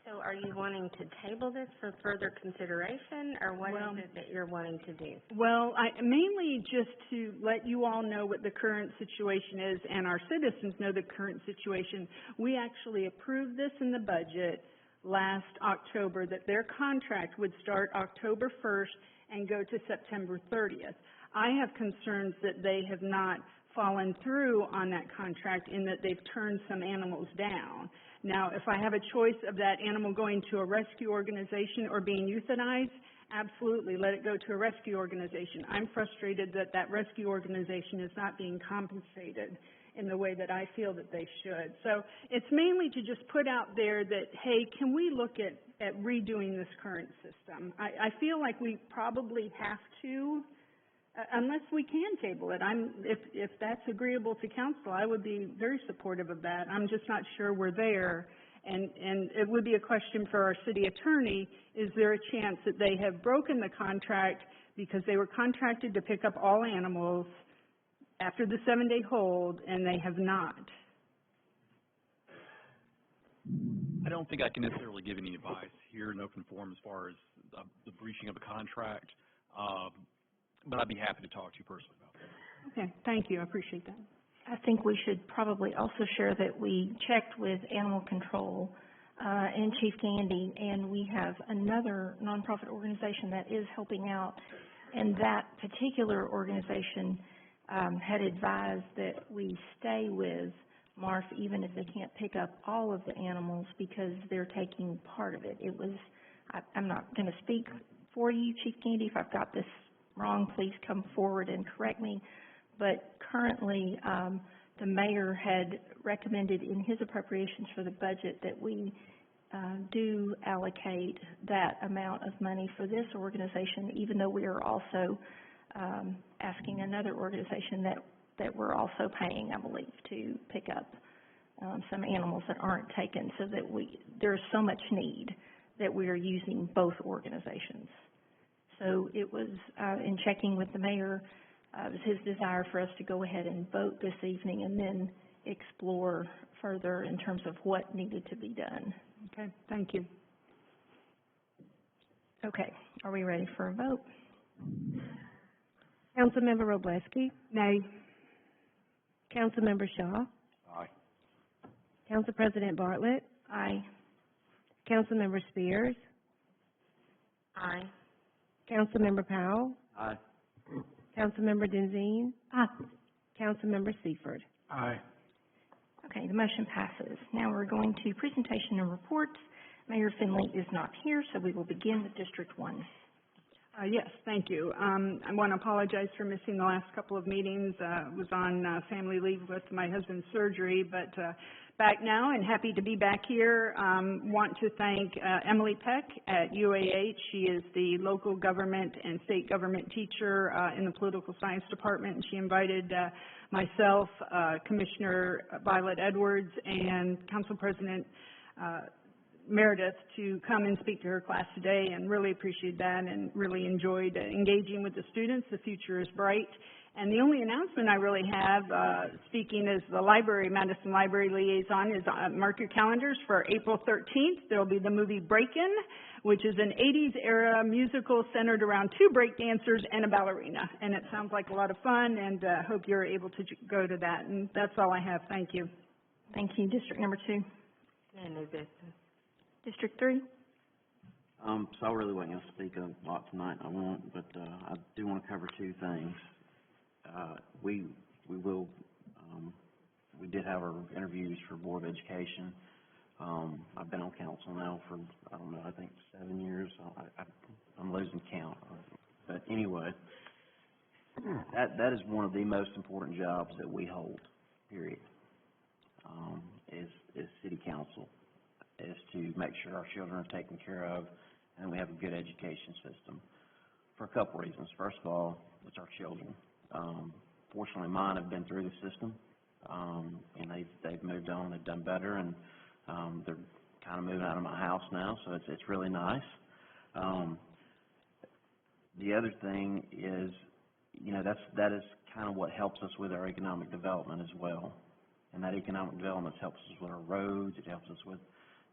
So are you wanting to table this for further consideration, or what is it that you're wanting to do? Well, mainly just to let you all know what the current situation is and our citizens know the current situation. We actually approved this in the budget last October, that their contract would start October 1st and go to September 30th. I have concerns that they have not fallen through on that contract in that they've turned some animals down. Now, if I have a choice of that animal going to a rescue organization or being euthanized, absolutely, let it go to a rescue organization. I'm frustrated that that rescue organization is not being compensated in the way that I feel that they should. So it's mainly to just put out there that, hey, can we look at redoing this current system? I feel like we probably have to, unless we can table it. If that's agreeable to council, I would be very supportive of that. I'm just not sure we're there. And it would be a question for our city attorney, is there a chance that they have broken the contract because they were contracted to pick up all animals after the 7-day hold, and they have not? I don't think I can necessarily give any advice here in open forum as far as the breaching of a contract, but I'd be happy to talk to you personally about that. Okay, thank you. I appreciate that. I think we should probably also share that we checked with Animal Control and Chief Gandy, and we have another nonprofit organization that is helping out, and that particular organization had advised that we stay with MARF even if they can't pick up all of the animals because they're taking part of it. It was, I'm not going to speak for you, Chief Gandy. If I've got this wrong, please come forward and correct me. But currently, the mayor had recommended in his appropriations for the budget that we do allocate that amount of money for this organization, even though we are also asking another organization that we're also paying, I believe, to pick up some animals that aren't taken, so that there's so much need that we are using both organizations. So it was, in checking with the mayor, it was his desire for us to go ahead and vote this evening and then explore further in terms of what needed to be done. Okay, thank you. Okay, are we ready for a vote? Councilmember Robleski? Nay. Councilmember Shaw? Aye. Council President Bartlett? Aye. Councilmember Spears? Aye. Councilmember Powell? Aye. Councilmember Denzine? Aye. Councilmember Seifert? Aye. Okay, the motion passes. Now we're going to presentation and reports. Mayor Finley is not here, so we will begin with District 1. Yes, thank you. I want to apologize for missing the last couple of meetings. Was on family leave with my husband's surgery, but back now and happy to be back here. Want to thank Emily Peck at UAH. She is the local government and state government teacher in the political science department, and she invited myself, Commissioner Violet Edwards, and Council President Meredith to come and speak to her class today, and really appreciate that and really enjoyed engaging with the students. The future is bright. And the only announcement I really have, speaking as the Madison Library Liaison, is mark your calendars for April 13th. There will be the movie Breakin', which is an 80s era musical centered around 2 break dancers and a ballerina. And it sounds like a lot of fun, and hope you're able to go to that. And that's all I have. Thank you. Thank you. District number 2. No business. District 3. So I really wasn't going to speak a lot tonight, I won't, but I do want to cover 2 things. We did have our interviews for Board of Education. I've been on council now for, I don't know, I think 7 years. I'm losing count. But anyway, that is one of the most important jobs that we hold, period, is city council, is to make sure our children are taken care of and we have a good education system for a couple reasons. First of all, it's our children. Fortunately, mine have been through the system, and they've moved on. They've done better, and they're kind of moving out of my house now, so it's really nice. The other thing is, you know, that is kind of what helps us with our economic development as well. And that economic development helps us with our roads. It helps us with,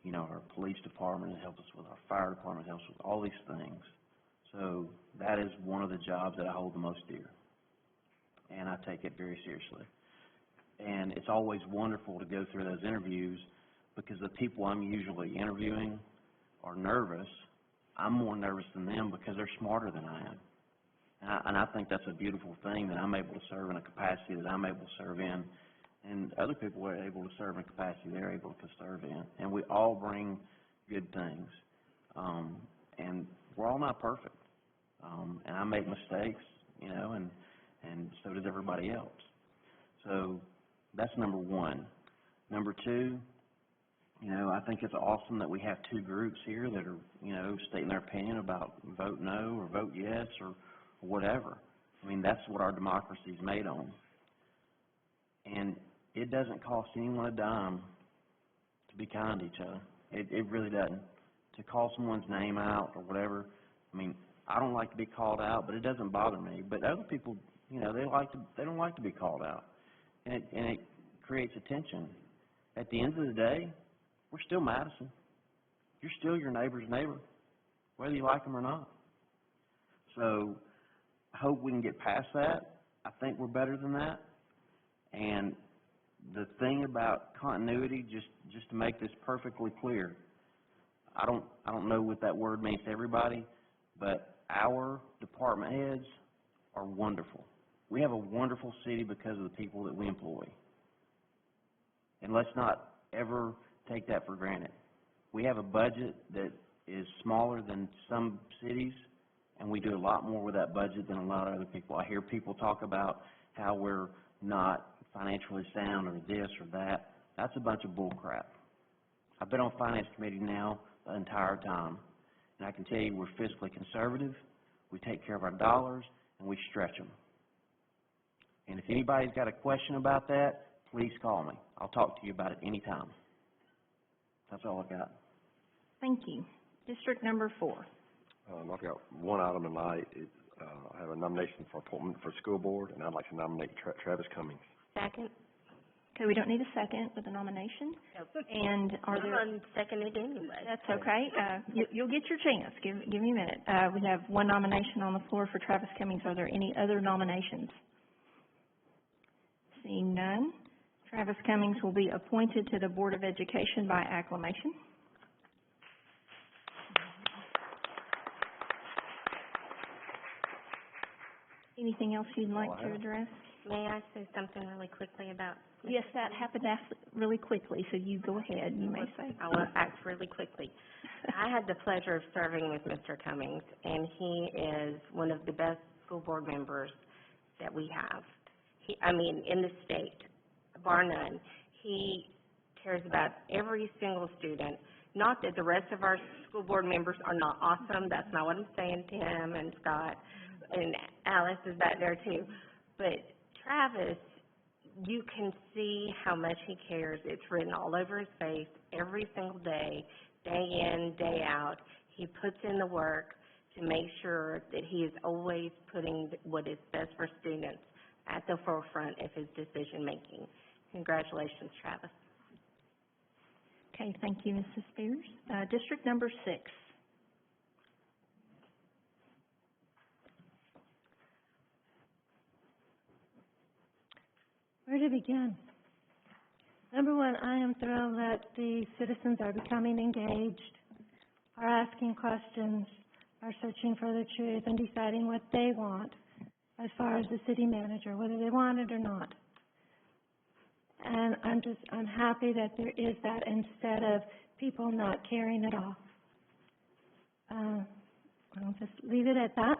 you know, our police department. It helps us with our fire department. It helps with all these things. So that is one of the jobs that I hold the most dear, and I take it very seriously. And it's always wonderful to go through those interviews because the people I'm usually interviewing are nervous. I'm more nervous than them because they're smarter than I am. And I think that's a beautiful thing, that I'm able to serve in a capacity that I'm able to serve in, and other people are able to serve in a capacity they're able to serve in. And we all bring good things. And we're all not perfect. And I make mistakes, you know, and so does everybody else. So that's number one. Number two, you know, I think it's awesome that we have two groups here that are, you know, stating their opinion about vote no or vote yes or whatever. I mean, that's what our democracy is made on. And it doesn't cost anyone a dime to be kind to each other. It really doesn't. To call someone's name out or whatever, I mean, I don't like to be called out, but it doesn't bother me. But other people, you know, they don't like to be called out. And it creates a tension. At the end of the day, we're still Madison. You're still your neighbor's neighbor, whether you like them or not. So I hope we can get past that. I think we're better than that. And the thing about continuity, just to make this perfectly clear, I don't know what that word means to everybody, but our department heads are wonderful. We have a wonderful city because of the people that we employ. And let's not ever take that for granted. We have a budget that is smaller than some cities, and we do a lot more with that budget than a lot of other people. I hear people talk about how we're not financially sound or this or that. That's a bunch of bull crap. I've been on Finance Committee now the entire time, and I can tell you we're fiscally conservative, we take care of our dollars, and we stretch them. And if anybody's got a question about that, please call me. I'll talk to you about it anytime. That's all I got. Thank you. District number 4. I've got one item tonight. I have a nomination for appointment for school board, and I'd like to nominate Travis Cummings. Second. Okay, we don't need a second with the nomination. And are there... I'm seconded anyway. That's okay. You'll get your chance. Give me a minute. We have one nomination on the floor for Travis Cummings. Are there any other nominations? Seeing none, Travis Cummings will be appointed to the Board of Education by acclamation. Anything else you'd like to address? May I say something really quickly about... Yes, that happened really quickly, so you go ahead. You may say. I will act really quickly. I had the pleasure of serving with Mr. Cummings, and he is one of the best school board members that we have. In the state, bar none. He cares about every single student. Not that the rest of our school board members are not awesome. That's not what I'm saying. Tim and Scott and Alice is back there too. But Travis, you can see how much he cares. It's written all over his face every single day, day in, day out. He puts in the work to make sure that he is always putting what is best for students at the forefront of his decision making. Congratulations, Travis. Okay, thank you, Mrs. Spears. District number 6. Where to begin? Number one, I am thrilled that the citizens are becoming engaged, are asking questions, are searching for the truth and deciding what they want as far as the city manager, whether they want it or not. And I'm happy that there is that instead of people not caring at all. I'll just leave it at that.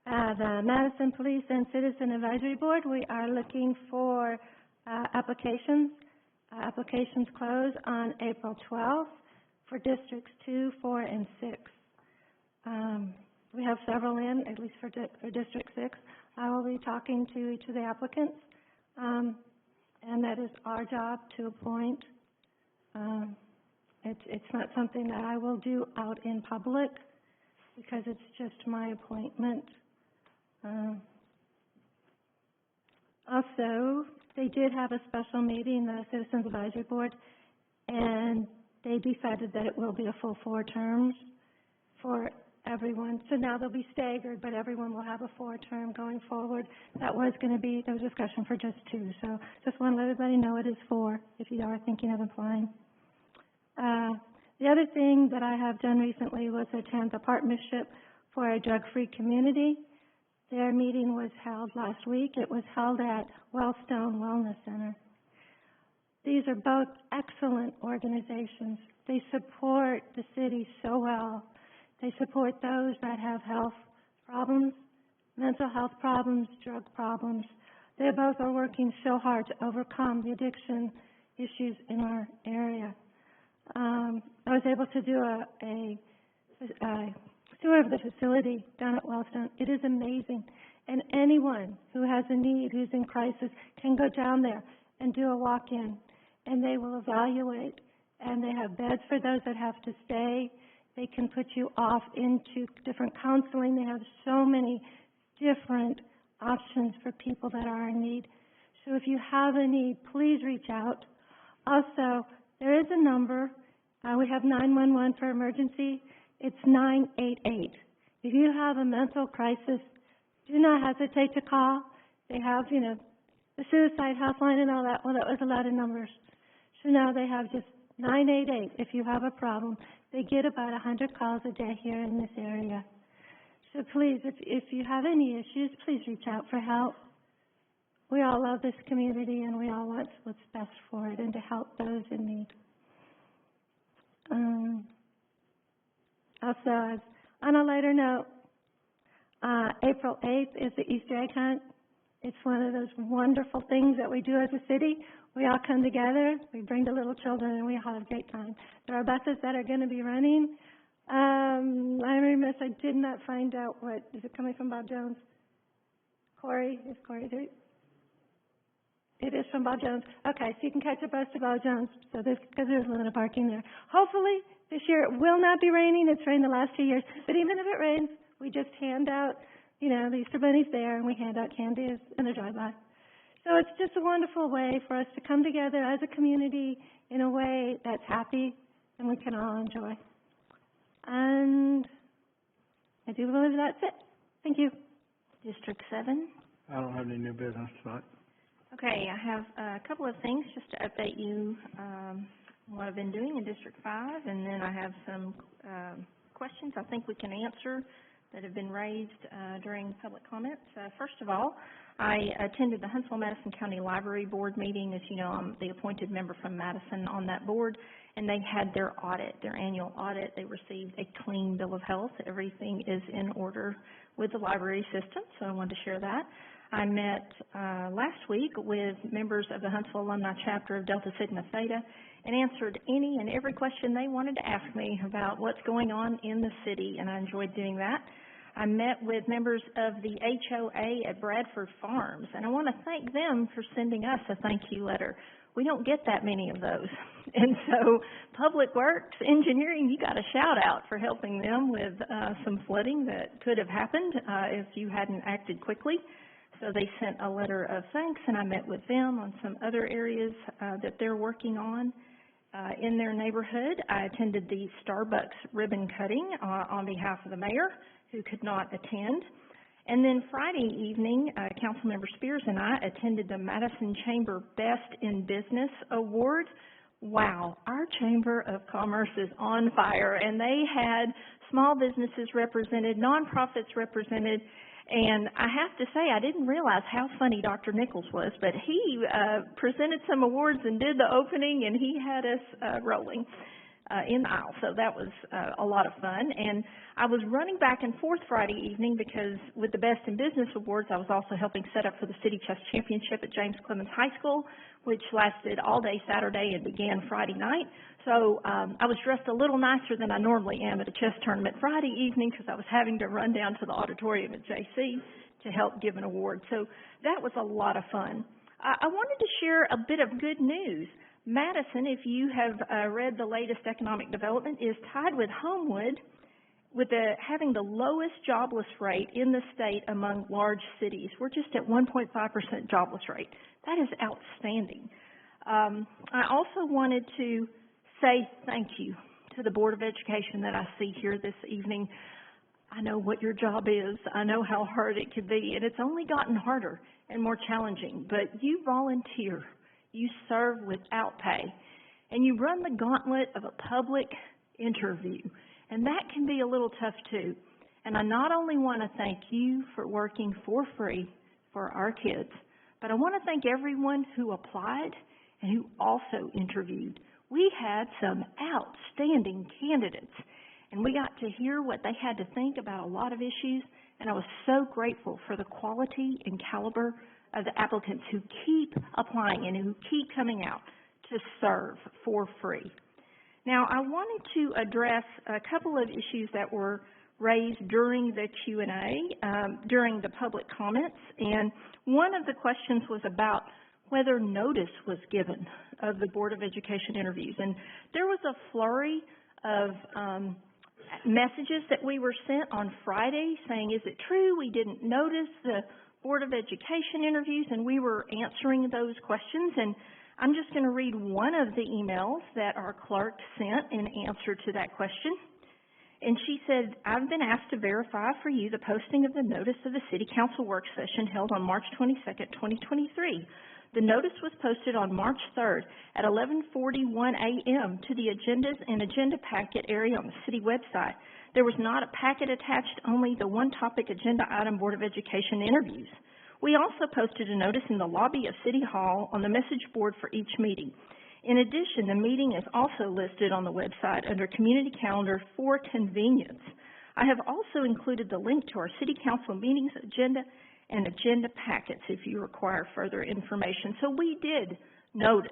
The Madison Police and Citizen Advisory Board, we are looking for applications. Applications close on April 12th for Districts 2, 4, and 6. We have several in, at least for District 6. I will be talking to each of the applicants, and that is our job to appoint. It's not something that I will do out in public because it's just my appointment. Also, they did have a special meeting, the Citizens Advisory Board, and they decided that it will be a full 4 terms for everyone. So now they'll be staggered, but everyone will have a 4-term going forward. There was discussion for just 2. So just want to let everybody know it is 4 if you are thinking of applying. The other thing that I have done recently was attend the partnership for a drug-free community. Their meeting was held last week. It was held at Wellstone Wellness Center. These are both excellent organizations. They support the city so well. They support those that have health problems, mental health problems, drug problems. They both are working so hard to overcome the addiction issues in our area. I was able to do a tour of the facility down at Wellstone. It is amazing. And anyone who has a need, who's in crisis, can go down there and do a walk-in. And they will evaluate. And they have beds for those that have to stay. They can put you off into different counseling. They have so many different options for people that are in need. So if you have a need, please reach out. Also, there is a number. We have 911 for emergency. It's 988. If you have a mental crisis, do not hesitate to call. They have, the suicide helpline and all that. Well, that was a lot of numbers. So now they have just 988 if you have a problem. They get about 100 calls a day here in this area. So please, if you have any issues, please reach out for help. We all love this community and we all want what's best for it and to help those in need. Also, on a lighter note, April 8th is the Easter egg hunt. It's one of those wonderful things that we do as a city. We all come together, we bring the little children, and we all have a great time. There are buses that are going to be running. I remiss, I did not find out is it coming from Bob Jones? Corey, is Corey there? It is from Bob Jones. Okay, so you can catch a bus to Bob Jones, because there's limited parking there. Hopefully, this year it will not be raining. It's rained the last 2 years. But even if it rains, we just hand out, the Easter bunny's there, and we hand out candies in the drive-by. So it's just a wonderful way for us to come together as a community in a way that's happy and we can all enjoy. And I do believe that's it. Thank you. District 7. I don't have any new business tonight. Okay, I have a couple of things just to update you on what I've been doing in District 5, and then I have some questions I think we can answer that have been raised during public comments. First of all, I attended the Huntsville-Madison County Library Board meeting. As you know, I'm the appointed member from Madison on that board, and they had their audit, their annual audit. They received a clean bill of health. Everything is in order with the library system, so I wanted to share that. I met last week with members of the Huntsville Alumni Chapter of Delta Sigma Theta and answered any and every question they wanted to ask me about what's going on in the city, and I enjoyed doing that. I met with members of the HOA at Bradford Farms, and I want to thank them for sending us a thank you letter. We don't get that many of those. And so Public Works, Engineering, you got a shout out for helping them with some flooding that could have happened if you hadn't acted quickly. So they sent a letter of thanks, and I met with them on some other areas that they're working on in their neighborhood. I attended the Starbucks ribbon cutting on behalf of the mayor, who could not attend. And then Friday evening, Councilmember Spears and I attended the Madison Chamber Best in Business Award. Wow, our Chamber of Commerce is on fire, and they had small businesses represented, nonprofits represented, and I have to say, I didn't realize how funny Dr. Nichols was, but he presented some awards and did the opening, and he had us rolling in the aisle. So that was a lot of fun. And I was running back and forth Friday evening because with the Best in Business Awards, I was also helping set up for the City Chess Championship at James Clemens High School, which lasted all day Saturday and began Friday night. So I was dressed a little nicer than I normally am at a chess tournament Friday evening because I was having to run down to the auditorium at JC to help give an award. So that was a lot of fun. I wanted to share a bit of good news. Madison, if you have read the latest economic development, is tied with Homewood with having the lowest jobless rate in the state among large cities. We're just at 1.5% jobless rate. That is outstanding. I also wanted to say thank you to the Board of Education that I see here this evening. I know what your job is. I know how hard it could be, and it's only gotten harder and more challenging, but you volunteer. You serve without pay, and you run the gauntlet of a public interview, and that can be a little tough too. And I not only want to thank you for working for free for our kids, but I want to thank everyone who applied and who also interviewed. We had some outstanding candidates, and we got to hear what they had to think about a lot of issues, and I was so grateful for the quality and caliber of the applicants who keep applying and who keep coming out to serve for free. Now, I wanted to address a couple of issues that were raised during the Q&A, during the public comments, and one of the questions was about whether notice was given of the Board of Education interviews. And there was a flurry of messages that we were sent on Friday saying, is it true we didn't notice the Board of Education interviews? And we were answering those questions. And I'm just going to read one of the emails that our clerk sent in answer to that question. And she said, I've been asked to verify for you the posting of the notice of the City Council work session held on March 22nd, 2023. The notice was posted on March 3rd at 11:41 a.m. to the agendas and agenda packet area on the city website. There was not a packet attached, only the one topic agenda item Board of Education interviews. We also posted a notice in the lobby of City Hall on the message board for each meeting. In addition, the meeting is also listed on the website under Community Calendar for convenience. I have also included the link to our City Council meetings agenda and agenda packets if you require further information. So we did notice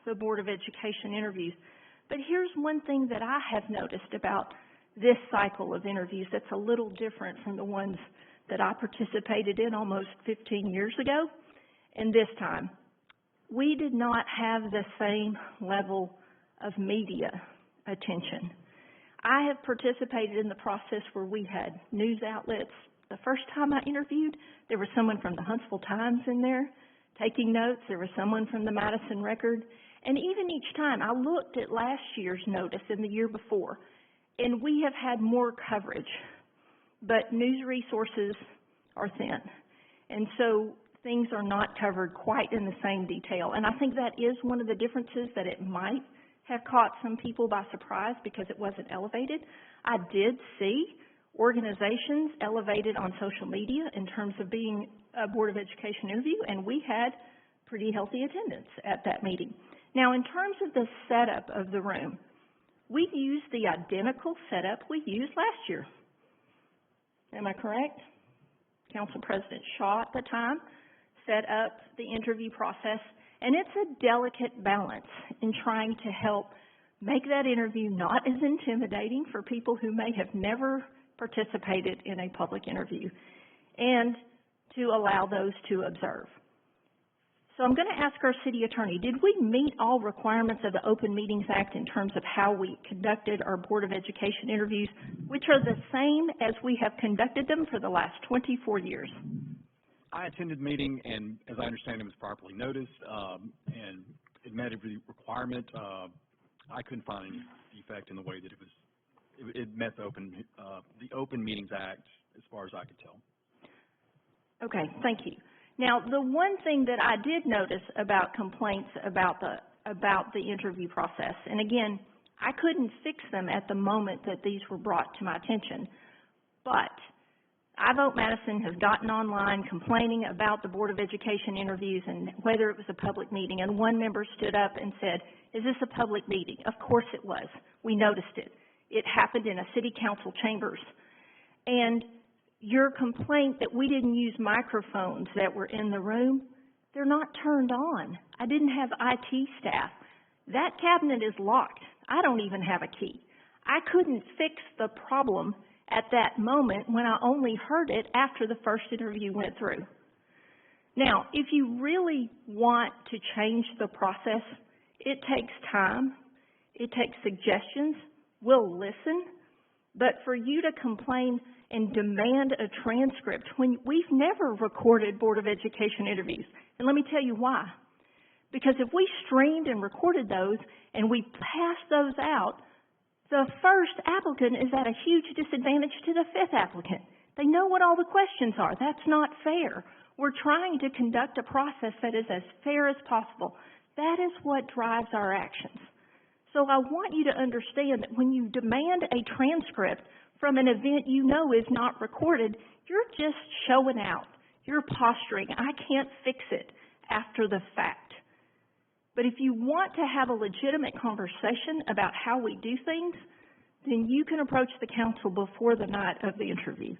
the Board of Education interviews. But here's one thing that I have noticed about this cycle of interviews that's a little different from the ones that I participated in almost 15 years ago. And this time, we did not have the same level of media attention. I have participated in the process where we had news outlets. The first time I interviewed, there was someone from the Huntsville Times in there taking notes. There was someone from the Madison Record. And even each time, I looked at last year's notice and the year before, and we have had more coverage. But news resources are thin. And so things are not covered quite in the same detail. And I think that is one of the differences, that it might have caught some people by surprise because it wasn't elevated. I did see organizations elevated on social media in terms of being a Board of Education interview, and we had pretty healthy attendance at that meeting. Now, in terms of the setup of the room, we used the identical setup we used last year. Am I correct? Council President Shaw at the time set up the interview process, and it's a delicate balance in trying to help make that interview not as intimidating for people who may have never participated in a public interview, and to allow those to observe. So I'm going to ask our city attorney, did we meet all requirements of the Open Meetings Act in terms of how we conducted our Board of Education interviews, which are the same as we have conducted them for the last 24 years? I attended the meeting, and as I understand it was properly noticed, and it met every requirement. I couldn't find any defect in the way that it met the Open Meetings Act as far as I could tell. Okay, thank you. Now, the one thing that I did notice about complaints about the interview process, and again, I couldn't fix them at the moment that these were brought to my attention, but iVote Madison has gotten online complaining about the Board of Education interviews and whether it was a public meeting, and one member stood up and said, is this a public meeting? Of course it was. We noticed it. It happened in a city council chambers. And your complaint that we didn't use microphones that were in the room, they're not turned on. I didn't have IT staff. That cabinet is locked. I don't even have a key. I couldn't fix the problem at that moment when I only heard it after the first interview went through. Now, if you really want to change the process, it takes time. It takes suggestions. We'll listen. But for you to complain and demand a transcript when we've never recorded Board of Education interviews, and let me tell you why. Because if we streamed and recorded those and we passed those out, the first applicant is at a huge disadvantage to the fifth applicant. They know what all the questions are. That's not fair. We're trying to conduct a process that is as fair as possible. That is what drives our actions. So I want you to understand that when you demand a transcript from an event you know is not recorded, you're just showing out. You're posturing. I can't fix it after the fact. But if you want to have a legitimate conversation about how we do things, then you can approach the council before the night of the interview.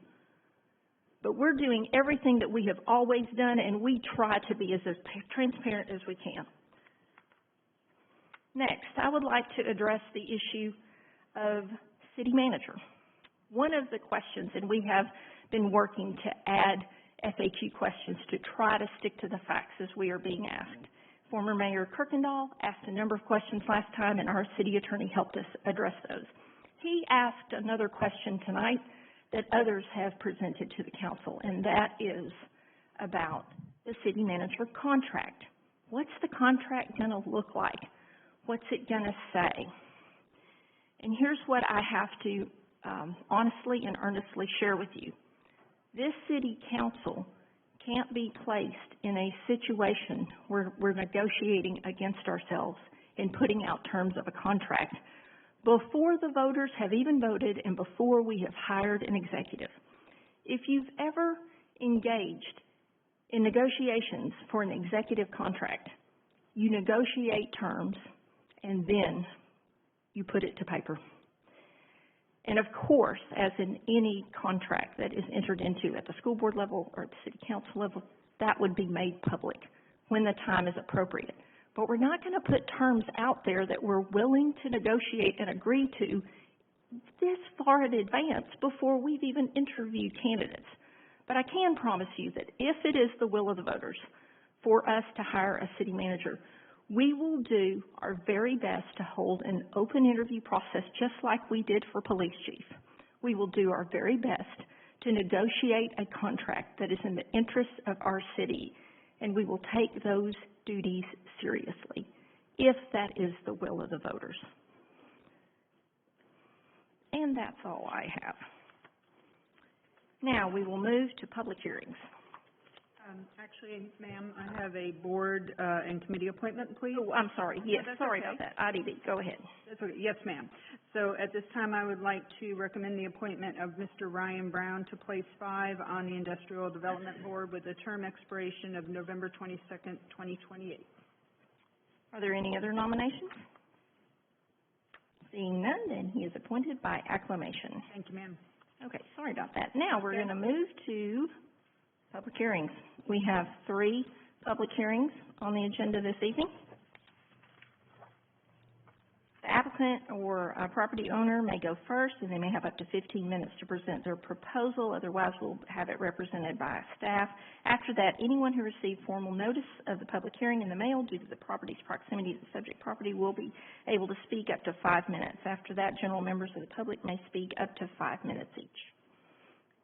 But we're doing everything that we have always done, and we try to be as transparent as we can. Next, I would like to address the issue of city manager. One of the questions, and we have been working to add FAQ questions to try to stick to the facts as we are being asked. Former Mayor Kirkendall asked a number of questions last time, and our city attorney helped us address those. He asked another question tonight that others have presented to the council, and that is about the city manager contract. What's the contract going to look like? What's it going to say? And here's what I have to honestly and earnestly share with you. This city council can't be placed in a situation where we're negotiating against ourselves and putting out terms of a contract before the voters have even voted and before we have hired an executive. If you've ever engaged in negotiations for an executive contract, you negotiate terms and then you put it to paper. And of course, as in any contract that is entered into at the school board level or at the city council level, that would be made public when the time is appropriate. But we're not going to put terms out there that we're willing to negotiate and agree to this far in advance before we've even interviewed candidates. But I can promise you that if it is the will of the voters for us to hire a city manager, we will do our very best to hold an open interview process just like we did for police chief. We will do our very best to negotiate a contract that is in the interest of our city, and we will take those duties seriously if that is the will of the voters. And that's all I have. Now we will move to public hearings. Actually, ma'am, I have a board and committee appointment, please. Oh, I'm sorry. Yes, sorry about that. IDB, go ahead. That's okay. Yes, ma'am. So at this time, I would like to recommend the appointment of Mr. Ryan Brown to place 5 on the Industrial Development Board with a term expiration of November 22nd, 2028. Are there any other nominations? Seeing none, then he is appointed by acclamation. Thank you, ma'am. Okay, sorry about that. Now we're going to move to public hearings. We have 3 public hearings on the agenda this evening. The applicant or a property owner may go first, and they may have up to 15 minutes to present their proposal. Otherwise, we'll have it represented by staff. After that, anyone who received formal notice of the public hearing in the mail due to the property's proximity to the subject property will be able to speak up to 5 minutes. After that, general members of the public may speak up to 5 minutes each.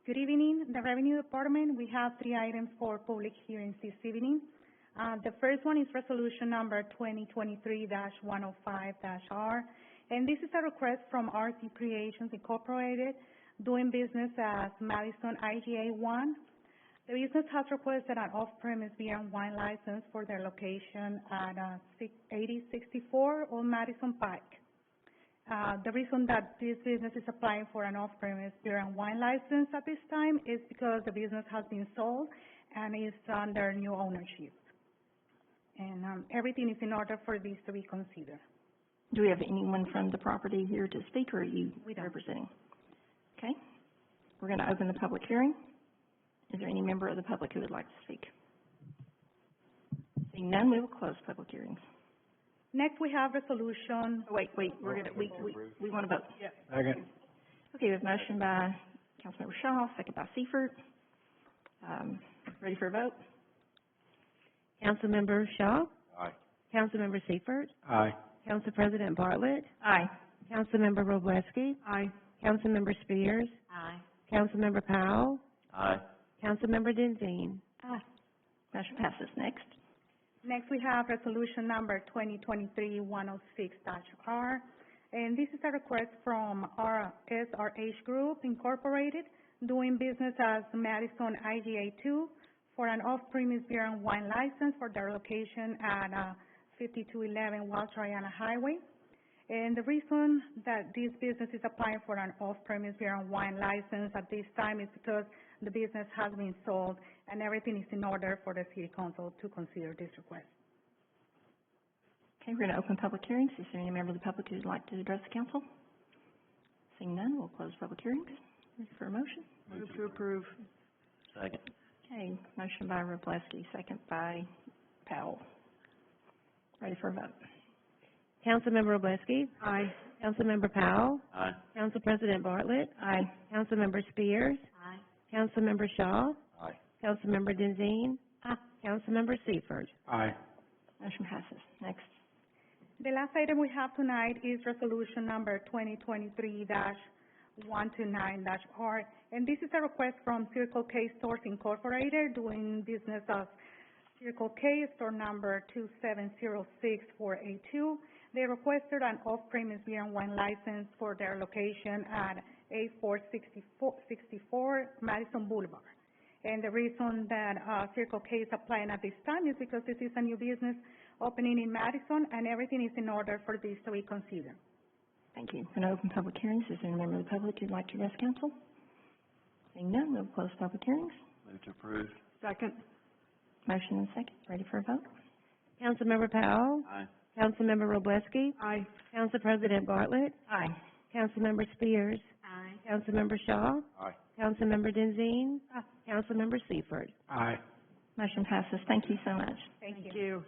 Good evening, the Revenue Department. We have 3 items for public hearings this evening. The first one is resolution number 2023-105-R, and this is a request from RC Creations Incorporated, doing business as Madison IGA 1. The business has requested an off-premise beer and wine license for their location at 8064 on Madison Pike. The reason that this business is applying for an off-premise beer and wine license at this time is because the business has been sold and is under new ownership. And everything is in order for this to be considered. Do we have anyone from the property here to speak, or are you representing? Okay. We're going to open the public hearing. Is there any member of the public who would like to speak? Seeing none, we will close public hearings. Next, we have resolution. Oh, wait. We're going to we want to vote. Yes. Okay. Okay. We have a motion by Councilmember Shaw, second by Seifert. Ready for a vote? Councilmember Shaw? Aye. Councilmember Seifert? Aye. Council President Bartlett? Aye. Councilmember Robleski? Aye. Councilmember Spears? Aye. Councilmember Powell? Aye. Councilmember Denzine? Aye. Motion passes. Next. Next, we have resolution number 2023-106-R, and this is a request from our SRH Group Incorporated, doing business as Madison IGA 2, for an off-premise beer and wine license for their location at 5211 West Triana Highway. And the reason that this business is applying for an off-premise beer and wine license at this time is because the business has been sold and everything is in order for the City Council to consider this request. Okay, we're going to open public hearings. Is there any member of the public who would like to address the council? Seeing none, we'll close public hearings. Ready for a motion? Move to approve. Second. Okay, motion by Robleski, second by Powell. Ready for a vote? Councilmember Robleski? Aye. Councilmember Powell? Aye. Council President Bartlett? Aye. Councilmember Spears? Aye. Councilmember Shaw? Aye. Councilmember Denzine? Aye. Councilmember Seifert? Aye. Motion passes. Next. The last item we have tonight is resolution number 2023-129-R, and this is a request from Circle K Stores Incorporated, doing business as Circle K, store number 2706482. They requested an off-premise beer and wine license for their location at 8464 Madison Boulevard. And the reason that Circle K is applying at this time is because this is a new business opening in Madison, and everything is in order for this to be considered. Thank you. An open public hearings. Is there any member of the public who'd like to address council? Seeing none, we'll close public hearings. Move to approve. Second. Motion and second. Ready for a vote? Councilmember Powell? Aye. Councilmember Robleski? Aye. Council President Bartlett? Aye. Councilmember Spears? Aye. Councilmember Shaw? Aye. Councilmember Denzine? Councilmember Seifert? Aye. Motion passes. Thank you so much. Thank you.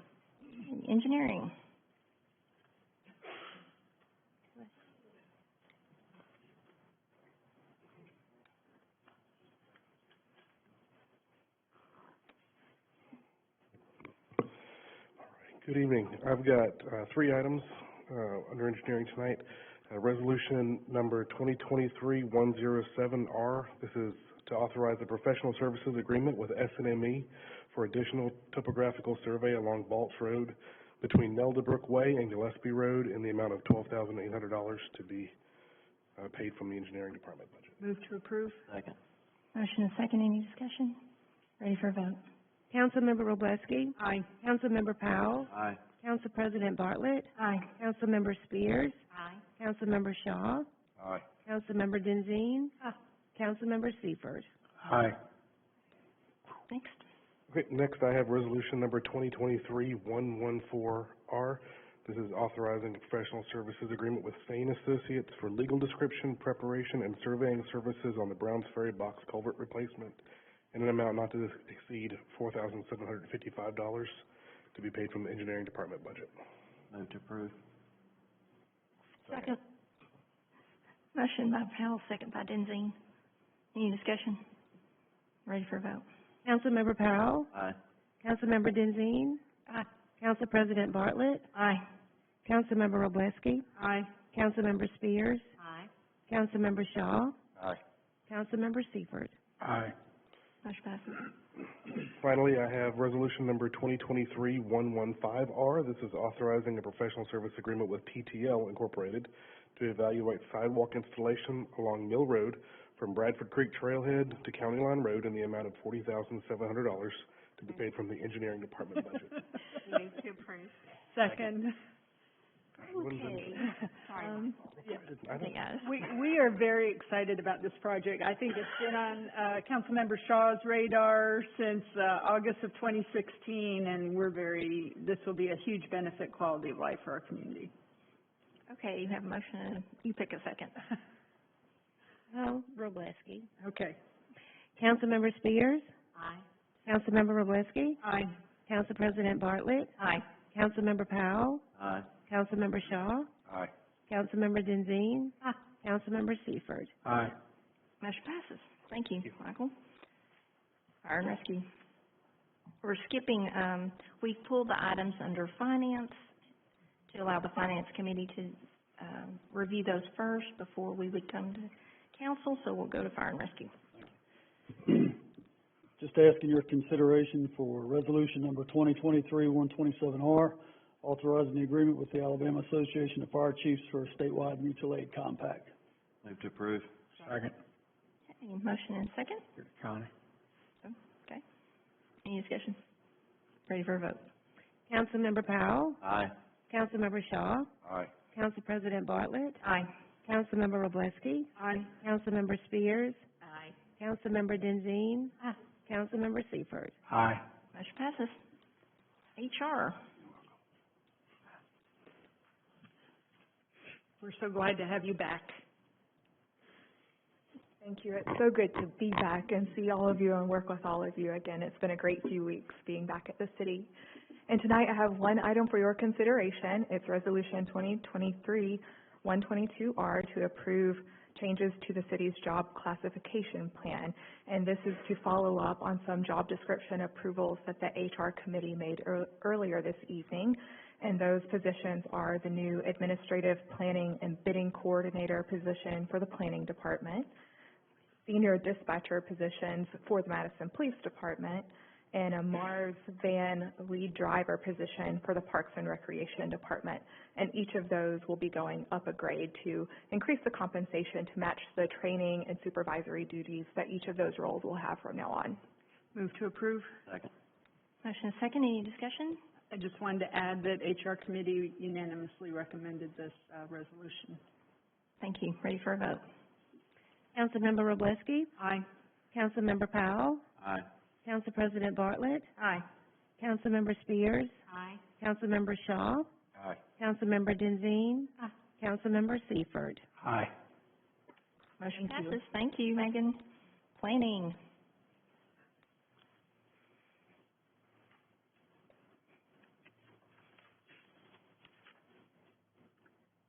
Engineering. Good evening. I've got three items under engineering tonight. Resolution number 2023-107R. This is to authorize a professional services agreement with SNME for additional topographical survey along Balch Road between Neldabrook Way and Gillespie Road in the amount of $12,800 to be paid from the engineering department budget. Move to approve. Second. Motion and second. Any discussion? Ready for a vote? Councilmember Robleski? Aye. Councilmember Powell? Aye. Council President Bartlett? Aye. Councilmember Spears? Aye. Councilmember Shaw? Aye. Councilmember Denzine? Aye. Councilmember Seifert? Aye. Next. Okay, next I have resolution number 2023-114R. This is authorizing a professional services agreement with Sane Associates for legal description, preparation, and surveying services on the Browns Ferry box culvert replacement in an amount not to exceed $4,755 to be paid from the engineering department budget. Move to approve. Second. Motion by Powell, second by Denzine. Any discussion? Ready for a vote? Councilmember Powell? Aye. Councilmember Denzine? Aye. Council President Bartlett? Aye. Councilmember Robleski? Aye. Councilmember Spears? Aye. Councilmember Shaw? Aye. Councilmember Seifert? Aye. Motion passes. Finally, I have resolution number 2023-115R. This is authorizing a professional service agreement with PTL Incorporated to evaluate sidewalk installation along Mill Road from Bradford Creek Trailhead to County Line Road in the amount of $40,700 to be paid from the engineering department budget. Move to approve. Second. Okay. Sorry. We are very excited about this project. I think it's been on Councilmember Shaw's radar since August of 2016, and this will be a huge benefit, quality of life for our community. Okay, you have a motion. You pick a second. Oh, Robleski. Okay. Councilmember Spears? Aye. Councilmember Robleski? Aye. Council President Bartlett? Aye. Councilmember Powell? Aye. Councilmember Shaw? Aye. Councilmember Denzine? Councilmember Seifert? Aye. Motion passes. Thank you, Michael. Fire and rescue. We're skipping, we pulled the items under finance to allow the finance committee to review those first before we would come to council, so we'll go to fire and rescue. Just asking your consideration for resolution number 2023-127R, authorizing the agreement with the Alabama Association of Fire Chiefs for a statewide mutual aid compact. Move to approve. Second. Okay, motion and second. Connie. Okay. Any discussion? Ready for a vote? Councilmember Powell? Aye. Councilmember Shaw? Aye. Council President Bartlett? Aye. Councilmember Robleski? Aye. Councilmember Spears? Aye. Councilmember Denzine? Councilmember Seifert? Aye. Motion passes. HR. We're so glad to have you back. Thank you. It's so good to be back and see all of you and work with all of you again. It's been a great few weeks being back at the city. And tonight I have one item for your consideration. It's Resolution 2023-122R to approve changes to the city's job classification plan. And this is to follow up on some job description approvals that the HR committee made earlier this evening. And those positions are the new administrative planning and bidding coordinator position for the planning department, senior dispatcher positions for the Madison Police Department, and a Mars van lead driver position for the Parks and Recreation Department. And each of those will be going up a grade to increase the compensation to match the training and supervisory duties that each of those roles will have from now on. Move to approve. Second. Motion is second. Any discussion? I just wanted to add that HR committee unanimously recommended this resolution. Thank you. Ready for a vote? Councilmember Robleski? Aye. Councilmember Powell? Aye. Council President Bartlett? Aye. Councilmember Spears? Aye. Councilmember Shaw? Aye. Councilmember Denzine? Aye. Councilmember Seifert? Aye. Motion passes. Thank you, Megan. Planning.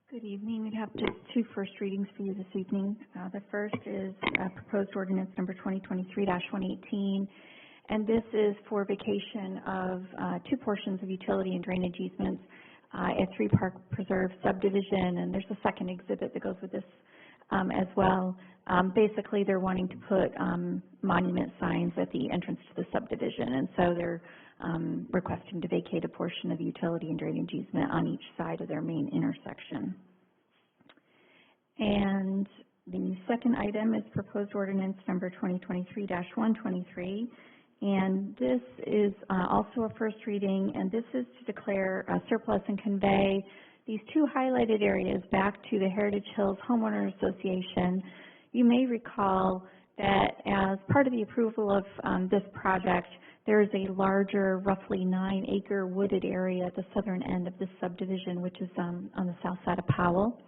Good evening. We have just two first readings for you this evening. The first is proposed ordinance number 2023-118, and this is for vacation of two portions of utility and drainage easements at 3 Park Preserve subdivision, and there's a second exhibit that goes with this as well. Basically, they're wanting to put monument signs at the entrance to the subdivision, and so they're requesting to vacate a portion of the utility and drainage easement on each side of their main intersection. And the second item is proposed ordinance number 2023-123, and this is also a first reading, and this is to declare a surplus and convey these two highlighted areas back to the Heritage Hills Homeowners Association. You may recall that as part of the approval of this project, there is a larger, roughly 9-acre wooded area at the southern end of this subdivision, which is on the south side of Powell.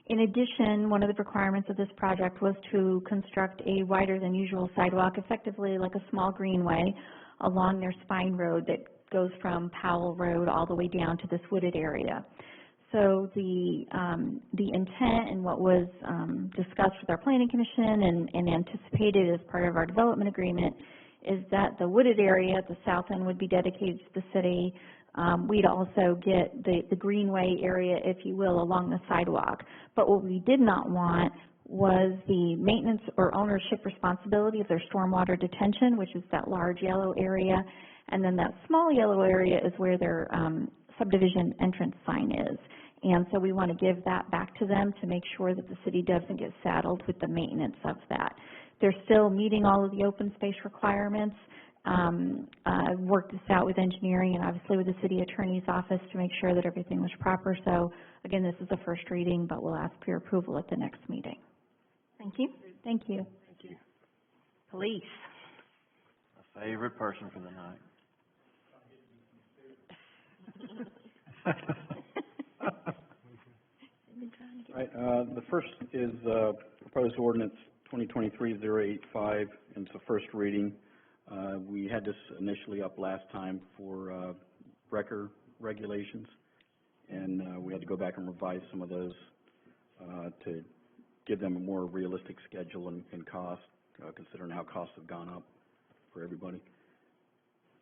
In addition, one of the requirements of this project was to construct a wider than usual sidewalk, effectively like a small greenway, along their spine road that goes from Powell Road all the way down to this wooded area. So the intent and what was discussed with our Planning Commission and anticipated as part of our development agreement is that the wooded area at the south end would be dedicated to the city. We'd also get the greenway area, if you will, along the sidewalk. But what we did not want was the maintenance or ownership responsibility of their stormwater detention, which is that large yellow area. And then that small yellow area is where their subdivision entrance sign is. And so we want to give that back to them to make sure that the city doesn't get saddled with the maintenance of that. They're still meeting all of the open space requirements. I've worked this out with engineering and obviously with the city attorney's office to make sure that everything was proper. So again, this is a first reading, but we'll ask for your approval at the next meeting. Thank you. Thank you. Thank you. Police. A favorite person for the night. Right, the first is proposed ordinance 2023-085, and it's a first reading. We had this initially up last time for wrecker regulations, and we had to go back and revise some of those to give them a more realistic schedule and cost, considering how costs have gone up for everybody.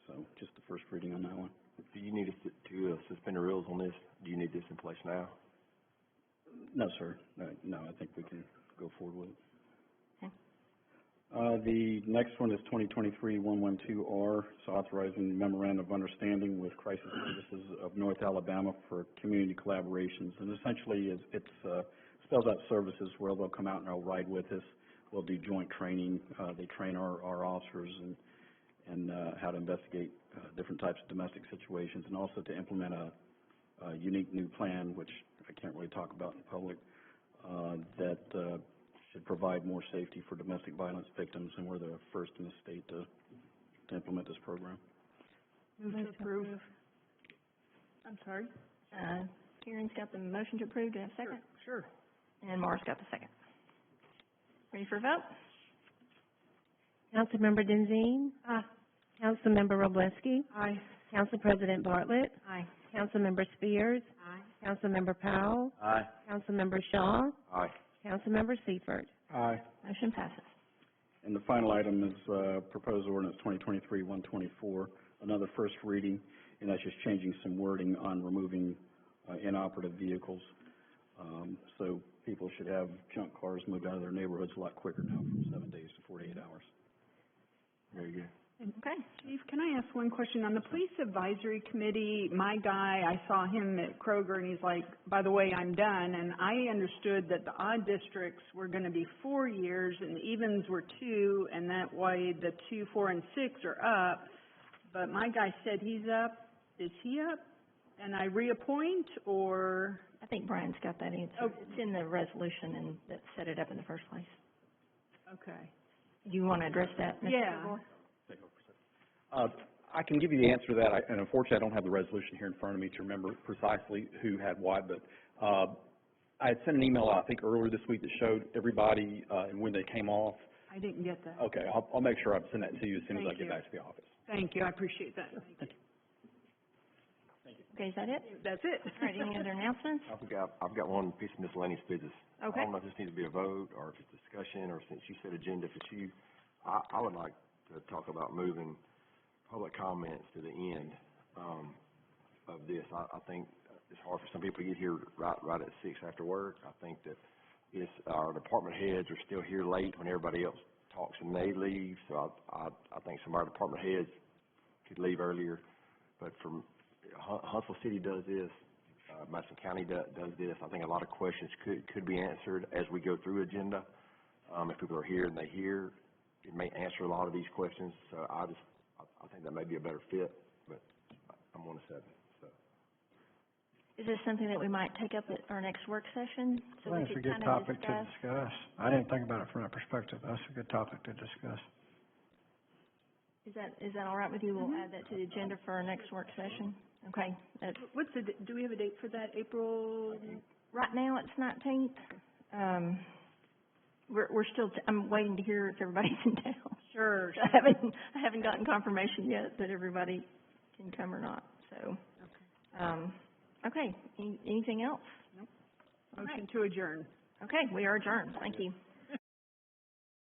So just the first reading on that one. Do you need us to suspend the rules on this? Do you need this in place now? No, sir. No, I think we can go forward with it. Okay. The next one is 2023-112R. It's authorizing memorandum of understanding with Crisis Services of North Alabama for community collaborations. And essentially, it spells out services where they'll come out and they'll ride with us. We'll do joint training. They train our officers and how to investigate different types of domestic situations, and also to implement a unique new plan, which I can't really talk about in public, that should provide more safety for domestic violence victims, and we're the first in the state to implement this program. Move to approve. I'm sorry? Karen's got the motion to approve. Do I have a second? Sure. And Mara's got the second. Ready for a vote? Councilmember Denzine? Aye. Councilmember Robleski? Aye. Council President Bartlett? Aye. Councilmember Spears? Aye. Councilmember Powell? Aye. Councilmember Shaw? Aye. Councilmember Seifert? Aye. Motion passes. And the final item is, proposed ordinance 2023-124, another first reading, and that's just changing some wording on removing, inoperative vehicles. So people should have junk cars moved out of their neighborhoods a lot quicker now, from 7 days to 48 hours. Very good. Okay. Chief, can I ask one question? On the Police Advisory Committee, my guy, I saw him at Kroger, and he's like, by the way, I'm done. And I understood that the odd districts were going to be 4 years, and the evens were 2, and that way the 2, 4, and 6 are up. But my guy said he's up. Is he up? And I reappoint, or? I think Brian's got that answer. Oh. It's in the resolution and that set it up in the first place. Okay. Do you want to address that, Mr. Yeah. Kilgore? I can give you the answer to that, and unfortunately, I don't have the resolution here in front of me to remember precisely who had what, but I had sent an email out, I think, earlier this week that showed everybody and when they came off. I didn't get that. Okay, I'll make sure I send that to you as soon as I Thank get you. back to the office. Thank you. I appreciate that. Thank you. Okay, is that it? That's it. All right, any other announcements? I've got one piece of miscellaneous business. Okay. I don't know if this needs to be a vote, or if it's discussion, or since you said agenda, if it's you, I would like to talk about moving public comments to the end, of this. I think it's hard for some people to get here right at 6 after work. I think that our department heads are still here late when everybody else talks and they leave, so I think some of our department heads could leave earlier, but Huntsville City does this, Madison County does this. I think a lot of questions could be answered as we go through agenda. If people are here and they hear, it may answer a lot of these questions, so I think that may be a better fit, but I'm 1 to 7, so. Is this something that we might take up at our next work session? So I think it's a good topic to discuss. I didn't think about it from that perspective. That's a good topic to discuss. Is that all right with you? We'll add that to the agenda for our next work session. Okay. Do we have a date for that? April? Right now, it's 19th. We're still, I'm waiting to hear if everybody's in town. Sure. I haven't gotten confirmation yet that everybody can come or not, so. Okay. Anything else? Nope. Motion to adjourn. Okay, we are adjourned. Thank you.